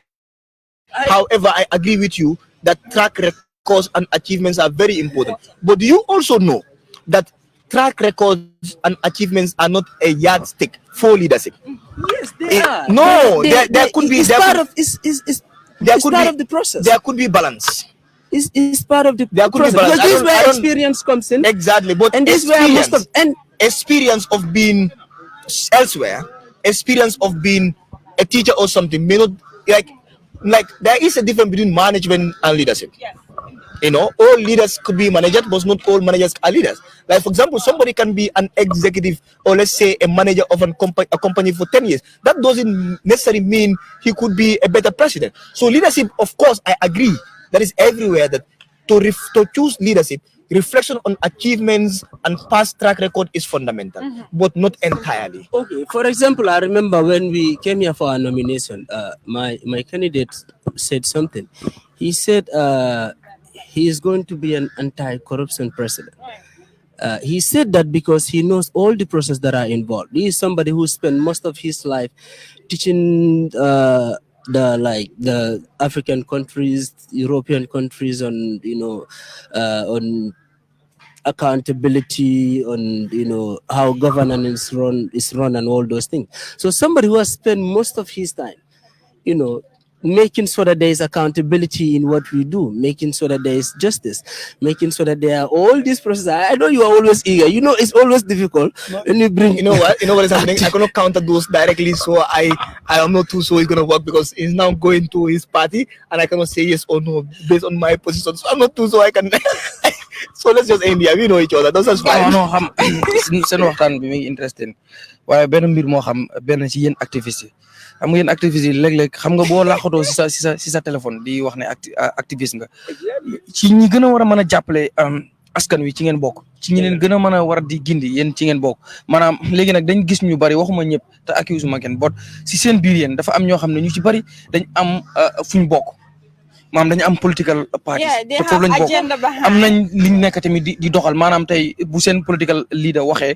however, I agree with you that track records and achievements are very important. But do you also know that track records and achievements are not a yardstick for leadership? Yes, they are. No, there could be... It's part of the process. There could be balance. It's part of the there could process. Be balance. Because this is where experience comes in. Exactly. But and this is where most of... experience of being elsewhere, experience of being a teacher or something may not... Like there is a difference between management and leadership. Yes. All leaders could be managers, but not all managers are leaders. Like, for example, somebody can be an executive or let's say a manager of a company for 10 years. That doesn't necessarily mean he could be a better president. So leadership, of course, I agree. That is everywhere that to choose leadership, reflection on achievements and past track record is fundamental, but not entirely. Okay, for example, I remember when we came here for our nomination, my candidate said something. He said he is going to be an anti-corruption president. He said that because he knows all the processes that are involved. He is somebody who spent most of his life teaching the African countries, European countries on on accountability, on how governance is run and all those things. So somebody who has spent most of his time, making sure that there is accountability in what we do, making sure that there is justice, making sure that there are all these processes. I know you are always eager. It's always difficult when you bring. You know what is happening? I cannot counter those directly, so I am not too sure it's gonna work because he's now going to his party, and I cannot say yes or no based on my position. So I'm not too sure I can. So let's just end here. We know each other. That's fine. non xam seen waxtaan bi mi ngi interesting waaye benn mbir moo xam benn ci yéen activiste yi xam nga yéen activiste yi léeg-léeg xam nga boo laaxatoo si sa téléphone di wax ne activiste nga ci ñi gën a war a mën a jàppale askan wi ci ngeen bokk ci ñi leen gën a mën a war di gindi yéen ci ngeen bokk maanaam léegi nag dañ gis ñu bari waxuma ñëpp te accuse ma kenn bot si seen biir yéen dafa am ñoo xam ne ñu ci bari dañ am fuñ bokk maanaam dañu am political party te foofu lañ bokk am nañ liñ nekk tamit di doxal maanaam tey bu seen political leader waxee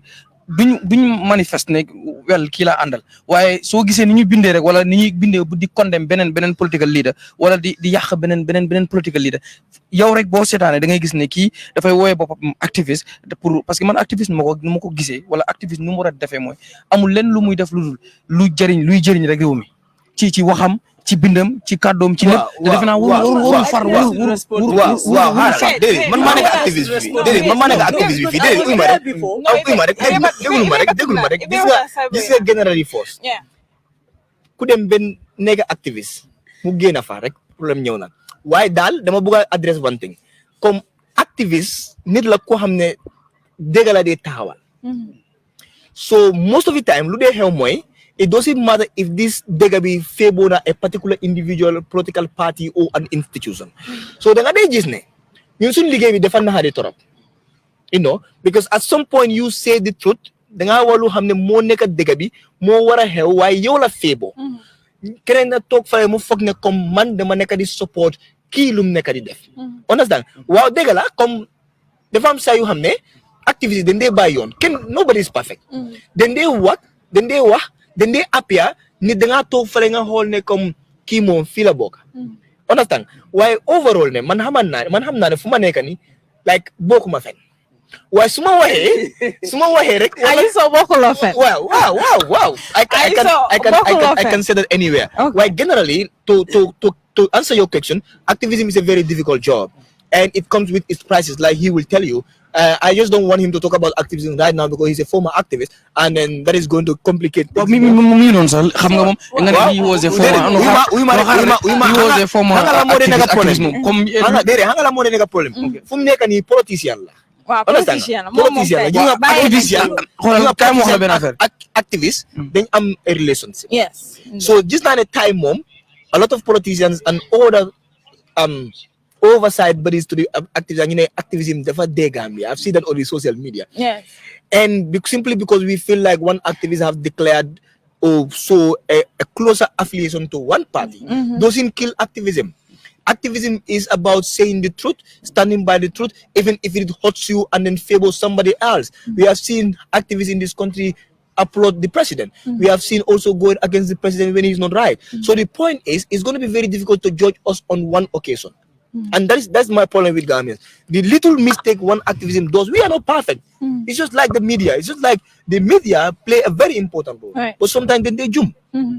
duñ manifeste ne wel kii laa àndal waaye soo gisee ni ñuy bindee rek wala ni ñuy bindee di condemn beneen political leader wala di yàq beneen political leader yow rek boo seetaanee da ngay gis ne kii dafay woowee boppam activiste pour parce que man activiste ma ko gisee wala activiste nu mu war a defee mooy amul lenn lu muy def lu dul luy jëriñ rek réew mi ci waxam ci bindam ci kàddoom ci lépp te defe naa warul far déedéet man maa nekk activiste bi déedéet man maa nekk activiste bi fii déedéet déglu ma rek gis nga generally force ku dem benn nekk activiste mu génn fa rek problème ñëw na waaye daal dama bëgg a adresse one thing comme activiste nit la koo xam ne dégg la dee taxawal so most of the time lu dee xew mooy it doesn't matter if this dega be favor a particular individual political party or an institution. So the other is ne, you soon ligay with the fan torop. You know, because at some point you say the truth, the walu hamne mo neka dega bi, mo wara hell why you la favor. Kaya na talk for mo fog ne kom man de maneka di support kilum neka di def. Understand? Wow dega la kom the fam say you hamne activities then they buy on. Nobody is perfect. Then they what? Then they appear ni danga toog fale nga xool ne comme kii moom fii la bokk. Understand waaye overall ne man xam naa ne fu ma nekk ni like bokkuma fen waaye su ma waxee rek. ay soo bokkuloo fen. waaw. I can say that anywhere. Waaye generally to answer your question, activism is a very difficult job and it comes with its prices like he will tell you. I just don't want him to talk about activism right now because he's a former activist, and then that is going to complicate things. He was a former activist, then I'm a relationship. Yes. So just at a time, mom, a lot of politicians and other oversight bodies to the activism Gambia. I've seen that on the social media. Yes. And simply because we feel like one activist have declared a closer affiliation to one party doesn't kill activism. Activism is about saying the truth, standing by the truth, even if it hurts you and then favors somebody else. We have seen activists in this country applaud the president. We have seen also going against the president when he's not right. So the point is, it's going to be very difficult to judge us on one occasion. And that's my problem with Gambians. The little mistake one activism does, we are not perfect. It's just like the media. It's just like the media play a very important role. Right. But sometimes they jump.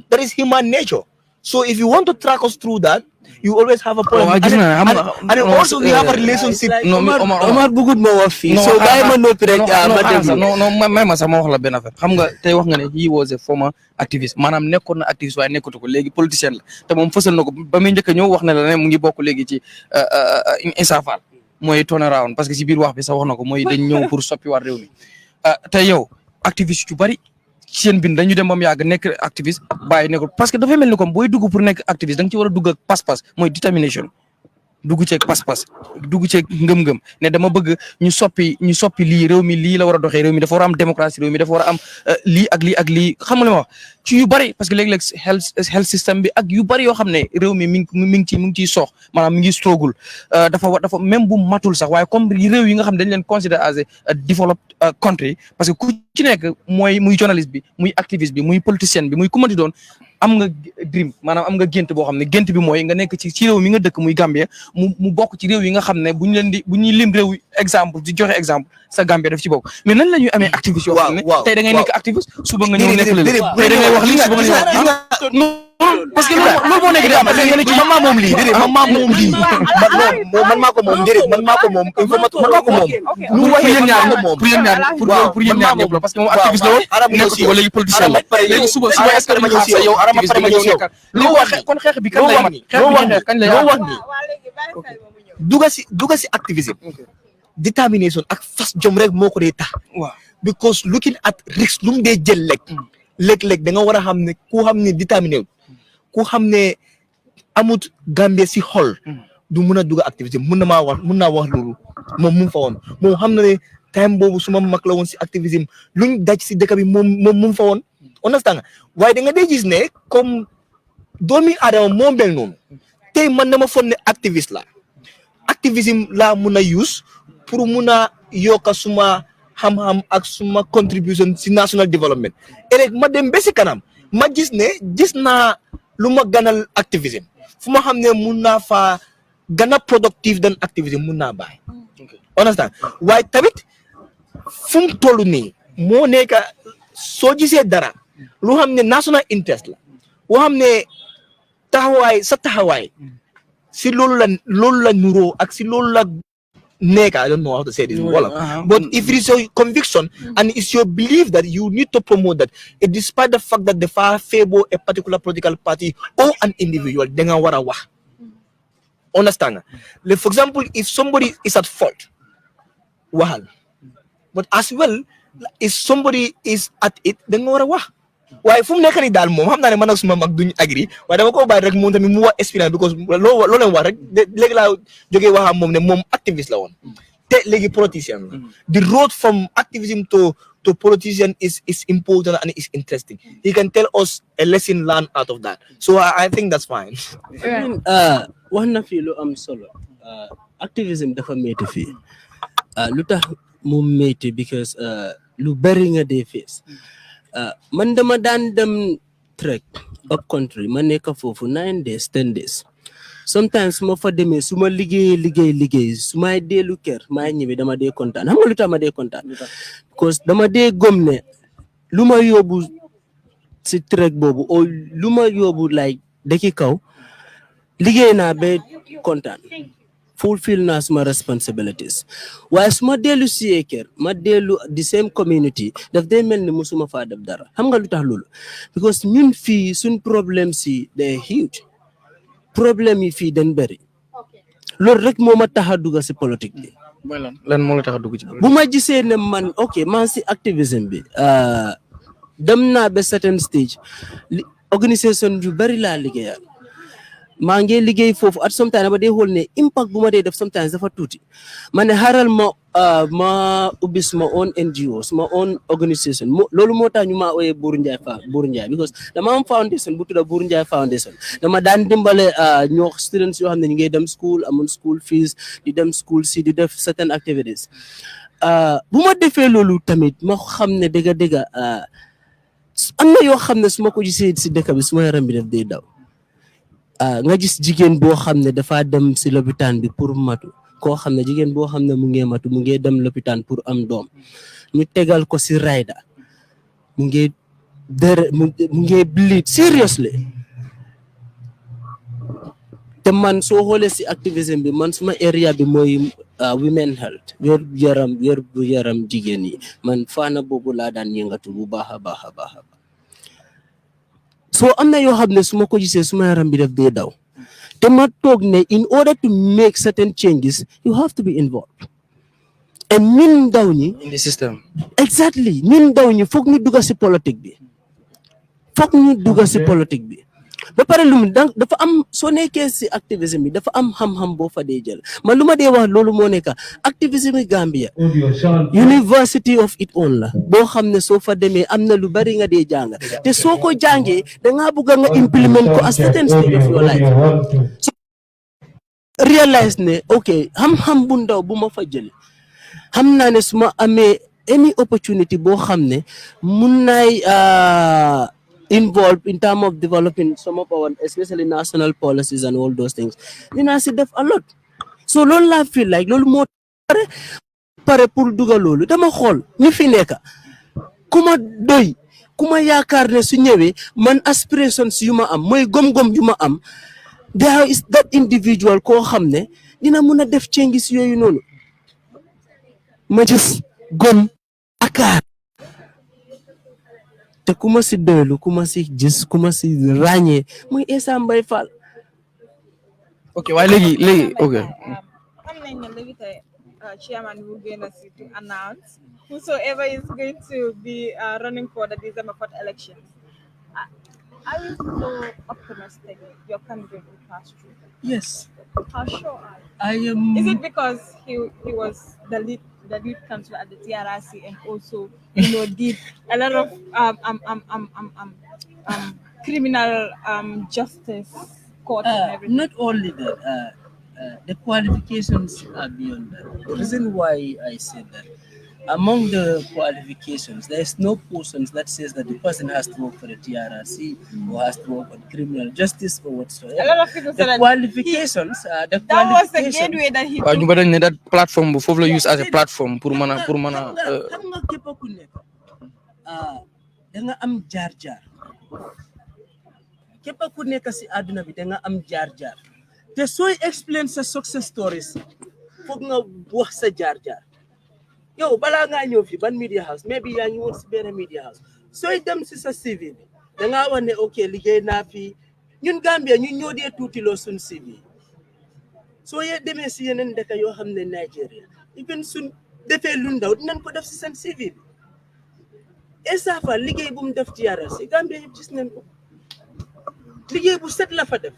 That is human nature. So if you want to track us through that, you always have a problem. And also we have a relationship. Omar bugut mo wa fi. So guy ma nopi rek ma sama wax la ben affaire. Xam nga tay wax nga ne he was a former activist. Manam nekkon na activist way nekkatu ko legi politicien la. Te mom fessel nako ba muy ñëk ñew wax na la ne mu ngi bokk legi ci insafal moy turn around parce que ci biir wax bi sa wax nako moy dañ ñew pour soppi war réew mi. Tay yow activiste yu bari seen bin dañu dem bam yàgg nekk activiste bàyyi nekkul parce que dafay mel ni comme booy dugg pour nekk activiste da nga ci war a dugg ak pas-pas mooy determination dugg ceeg pas-pas dugg ceeg ngëm-ngëm ne dama bëgg ñu soppi lii réew mi lii la war a doxee réew mi dafa war a am démocratie réew mi dafa war a am lii ak lii xam nga li ma wax ci yu bari parce que léeg-léeg health system bi ak yu bari yoo xam ne réew mi mi ngi ciy soox maanaam mi ngi struggle dafa même bu matul sax waaye comme réew yi nga xam ne dañ leen consider as a developed country parce que ku ci nekk muy journaliste bi muy activiste bi muy politicien bi muy ku mënti doon am nga dream maanaam am nga gént boo xam ne gént bi mooy nga nekk ci réew mi nga dëkk muy Gambia mu bokk ci réew yi nga xam ne bu ñuy lim réew exemple di joxe exemple sa Gambia daf ci bokk mais nan la ñuy amee activiste yoo xam ne tey da ngay nekk activiste suba nga ñëw nekk la tey da ngay wax lii suba nga ñëw parce que loolu moo nekk man maa moom lii déedéet man maa moom lii man maa ko moom déedéet man maa ko moom man maa ko moom lu waxee yéen ñaar moom pour yéen ñaar ñëpp la parce que moom activiste la woon nekk ko léegi politicien la léegi suba est-ce que dama ñëw yow activiste nga ñëw nekkal lu wax kon xeex bi kañ lay mat kañ lay wax ni dugga si activisme determination ak fas jom rek moo ko dee tax because looking at risk lu mu dee jël léeg-léeg da nga war a xam ne ku xam ne déterminé ku xam ne amut Gambie si xol du mun a dugg activité mun naa wax loolu moom mu fa woon moom xam na ne time boobu suma mag la woon si activisme luñ daj si dëkk bi moom mu fa woon understand nga waaye da nga dee gis ne comme doomi aadama moo mel noonu tey man dama foog ne activiste la activisme laa mun a use pour mun a yokka suma xam-xam ak suma contribution si national development ëllëg ma dem ba si kanam ma gis naa lu ma ganal activisme fu ma xam ne mun naa faa gana productive dan activisme mun naa bàyyi understand waaye tamit fu mu toll nii moo nekk soo gisee dara lu xam ne national interest la boo xam ne taxawaay si loolu la nuroo ak si loolu la nekk I don't know how to say this but if it is your conviction and it's your belief that you need to promote that despite the fact that the favor a particular political party or an individual da nga war a wax understand nga for example if somebody is at fault waxal but as well if somebody is at it da nga war a wax waaye fu mu nekk nii daal moom xam naa ne man ak suma mag duñ agree waaye dama ko bàyyi rek moom tamit mu wax expérience because loo leen wax rek léegi laa jógee waxam moom ne moom activiste la woon te léegi politicien la the road from activism to politician is important and is interesting he can tell us a lesson learned out of that so I think that's fine. wax na fii lu am solo activism dafa métti fii lu tax mu métti because lu bari nga dee face man dama daan dem trek up country ma nekk foofu 9 days 10 days sometimes su ma fa demee su ma liggéey su may dellu kër may ñibbi dama dee kontaan xam nga lu tax ma dee kontaan because dama dee gëm ne lu ma yóbbu si trek boobu o lu ma yóbbu like dëkki kaw liggéey naa ba kontaan fulfill naa suma responsibilities waaye su ma dellu siyee kër ma dellu the same community daf dee mel ni musuma faa def dara xam nga lu tax loolu because ñun fii suñ problème si they huge problème yi fii dañ bëri loolu rek moo ma tax a dugg si politique bi. mooy lan moo la tax a dugg ci politique bu ma gisee ne man ok man si activisme bi dem naa ba certain stage organisation yu bëri laa liggéeyal maa ngi liggéey foofu at sometimes ba dee xool ne impact bu ma dee def sometimes dafa tuuti ma ne xaaral ma ubbi suma own NGO suma own organisation loolu moo tax ñu maa ooyee Buur Njaay because dama am foundation bu tudda Buur Njaay Foundation dama daan dimbale ñoo students yoo xam ne ñu ngi dem school amun school fees di dem school si di def certain activities bu ma defee loolu tamit ma xam ne dëgg am na yoo xam ne su ma ko gisee si dëkk bi suma yaram bi def day daw nga gis jigéen boo xam ne dafa dem si lopitaan bi pour matu koo xam ne jigéen boo xam ne mu ngi matu mu ngi dem lopitaan pour am doom ñu tegal ko si rayda mu ngi bleed seriously te man soo xoolee si activisme bi man suma area bi mooy women health wér bu yaram jigéen yi man faana boobu laa daan yëngatu bu baax a baax so am na yoo xam ne su ma ko gisee suma yaram bi def dee daw te ma toog ne in order to make certain changes you have to be involved and ñun ndaw ñi in the system exactly ñun ndaw ñi foog ñu dugga si politique bi ba pare lu mu dafa am soo nekkee si activisme bi dafa am xam-xam boo fa dee jël man lu ma dee wax loolu moo nekk activisme Gambia university of its own la boo xam ne soo fa demee am na lu bari nga dee jàng te soo ko jàngee dangaa bëgg nga implement ko at certain stage of your life so realize ne ok xam-xam bu ndaw bu ma fa jël xam naa ne su ma amee any opportunity boo xam ne mun naay involved in terms of developing some of our especially national policies and all those things dinaa si def a lot so loolu laa feel like loolu moo pare pour dugal loolu dama xool ñu fi nekk ku ma doy ku ma yaakaar ne su ñëwee man aspirations yu ma am mooy gom-gom yu ma am there is that individual koo xam ne dina mun a def changes yooyu noonu ma gis gom akaar te ku ma si doylu ku ma si gis ku ma si ràññee muy Essa Mbye Fall. ok waaye léegi ok. xam nañ ne léegi tey chairman will be to announce whosoever is going to be running for the December 4th elections. Are you so optimistic your candidate will pass through? Yes, How sure are you? I am. Is it because he was the lead counselor at the TRRC and also did a lot of criminal justice court and everything? Not only that, the qualifications are beyond that. The reason why I said that, among the qualifications, there is no portion that says that the person has to work for the TRRC or has to work on criminal justice or whatsoever. A lot of people said The qualifications, that was the gateway that he ñu bari ne that platform bu foofu la use as a platform pour mën a xam nga képp ku nekk da nga am jaar-jaar képp ku nekk si àdduna bi da nga am jaar-jaar te sooy explain sa success stories foog nga wax sa jaar-jaar yow balaa ngaa ñëw fi ban media house maybe yaa ngi woon si benn media house sooy dem si sa CV bi da ngaa wax ne ok liggéey naa fi ñun Gambia ñun ñoo dee tuutiloo suñ CV soo demee si yeneen dëkk yoo xam ne Nigeria even suñ defee lu ndaw dinañ ko def si seen CV bi Essa Faal liggéey bu mu def ci TRRC Gambia yëpp gis nañ ko liggéey bu set la fa def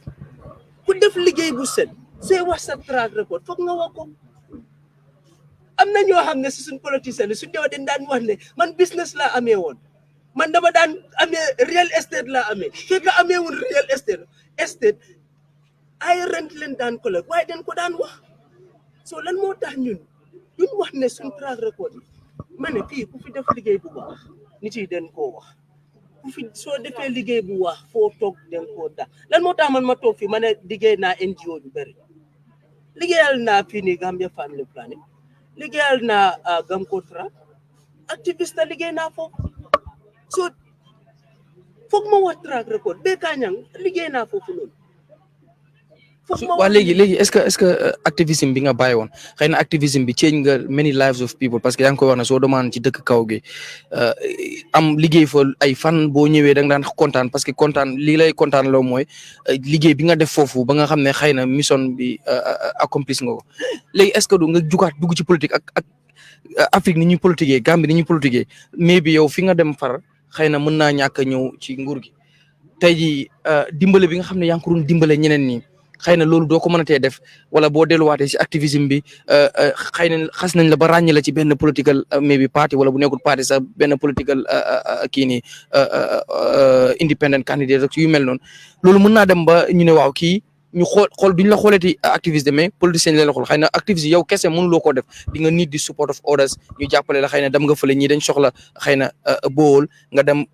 ku def liggéey bu set sooy wax sa track record foog nga wax ko am na ñoo xam ne si suñ politicien suñ dewa den daan wax ne man business laa amee woon man dama daan amee real estate laa amee fekk amee woon real estate ay rent leen daan ko la waaye den ko daan wax so lan moo tax ñun duñ wax ne suñ track record yi ma ne fii ku fi def liggéey bu baax nit yi den koo wax ku fi soo defee liggéey bu baax foo toog den koo dax lan moo tax man ma toog fii ma ne liggéey naa NGO yu bëri liggéeyal naa fii nii Gambia Family Planning liggéeyal naa Gamcotra activiste liggéey naa foofu so foog ma wax track record Beka Ñang liggéey naa foofu loolu waa léegi est-ce que activisme bi nga bàyyi woon xëy na activisme bi change nga many lives of people parce que yaa ngi ko wax ne soo demaan ci dëkk kaw gi am liggéey fa ay fan boo ñëwee da nga daan kontaan parce que kontaan lii lay kontaan loo mooy liggéey bi nga def foofu ba nga xam ne xëy na mission bi accomplice nga ko léegi est-ce que du nga jugaat dugg ci politique ak Afrique ni ñuy politiquer Gambie ni ñuy politiquer mais bi yow fi nga dem far xëy na mën naa ñàkk a ñëw ci nguur gi tey ji dimbale bi nga xam ne yaa ngi ko doon dimbale ñeneen ñi xëy na loolu doo ko mënatee def wala boo delluwaatee si activisme bi xëy na xas nañ la ba ràññee la ci benn political maybe party wala bu nekkul party sax benn political kii nii independent candidate yu mel noonu loolu mën naa dem ba ñu ne waaw kii ñu xool duñ la xooleeti activiste mais politicien lañ la xool xëy na activiste yow kese mënuloo koo def di nga need di support of others ñu jàppale la xëy na dem nga fële ñii dañ soxla xëy na bool nga dem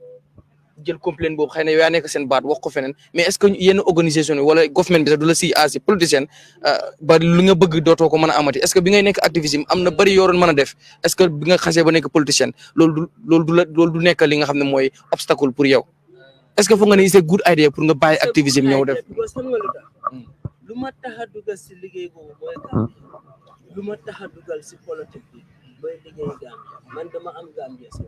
jël complaint boobu xëy na yow yaa nekk seen baat wax ko feneen mais est-ce que yenn organisation yi wala government bi sax du la si asi politicien ba lu nga bëgg dootoo ko mën a amati est-ce que bi ngay nekk activisme am na bëri yooroon mën a def est-ce que bi nga xasee ba nekk politicien loolu du nekk li nga xam ne mooy obstacle pour yow est-ce que foog nga ne c'est good idea pour nga bàyyi activisme ñëw def lu ma tax a dugal si liggéey boobu mooy lu ma tax a dugal si politique bi mooy liggéey Gambia man dama am Gambia si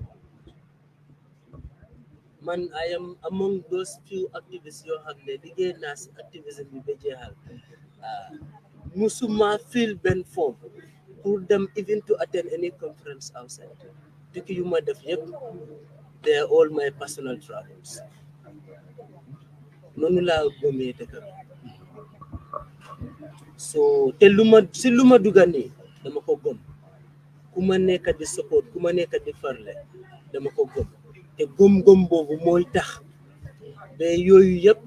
man I am among those few activists yoo xam ne liggéey naa si activisme bi ba jeexal musuma feel benn form pour dem even to attend any conference outside tukki yu ma def yëpp they are all my personal travels noonu laa gëmee dëkk bi so te lu ma dugal nii dama ko gëm ku ma nekk di support ku ma nekk di farle dama ko gëm te gëm-gëm boobu mooy tax ba yooyu yëpp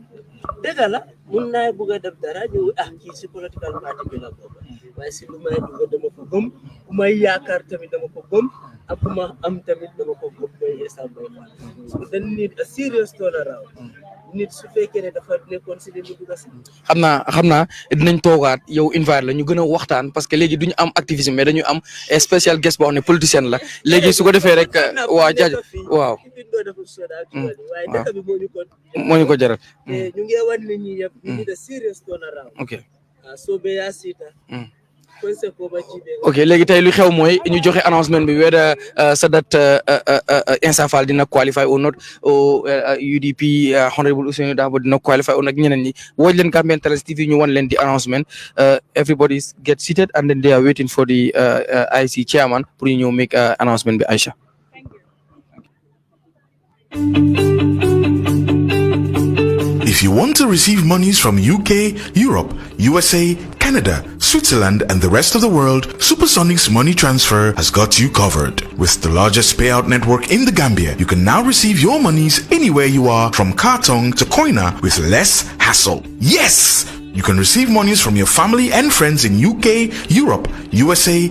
dëgg la mun naa bëgg a def dara ñu kii si political party bi la bokk waaye si lu may dugg dama ko gëm ku may yaakaar tamit dama ko gëm ak ku ma am tamit dama ko gëm mooy Essa Boye Fall so dañ need a serious turnaround nit su fekkee ne dafa nekkoon si li mu dugg si xam naa dinañ toogaat yow invite la ñu gën a waxtaan parce que léegi duñu am activisme mais dañu am spécial guest boo xam ne politicien la léegi su ko defee rek waa jaaj waaw waaye dëkk bi moo ñu ko jaral ñu ngi wan nit ñi yëpp ñu need a serious turnaround ok so be yaa siita ok léegi tey lu xew mooy ñu joxe announcement bi whether Sadat Insa Fall dina qualify or not or UDP honorable Ousainou Darboe dina qualify or not ñeneen ñi watch leen Gambian Talents TV ñu wan leen di announcement everybody get seated and then they are waiting for the IC chairman pour ñu ñëw make announcement bi Aisha. If you want to receive monies from UK, Europe, USA, Canada, Switzerland, and the rest of the world, Supersonic's money transfer has got you covered. With the largest payout network in the Gambia, you can now receive your monies anywhere you are, from Kartong to Koina, with less hassle. Yes! You can receive monies from your family and friends in UK, Europe, USA,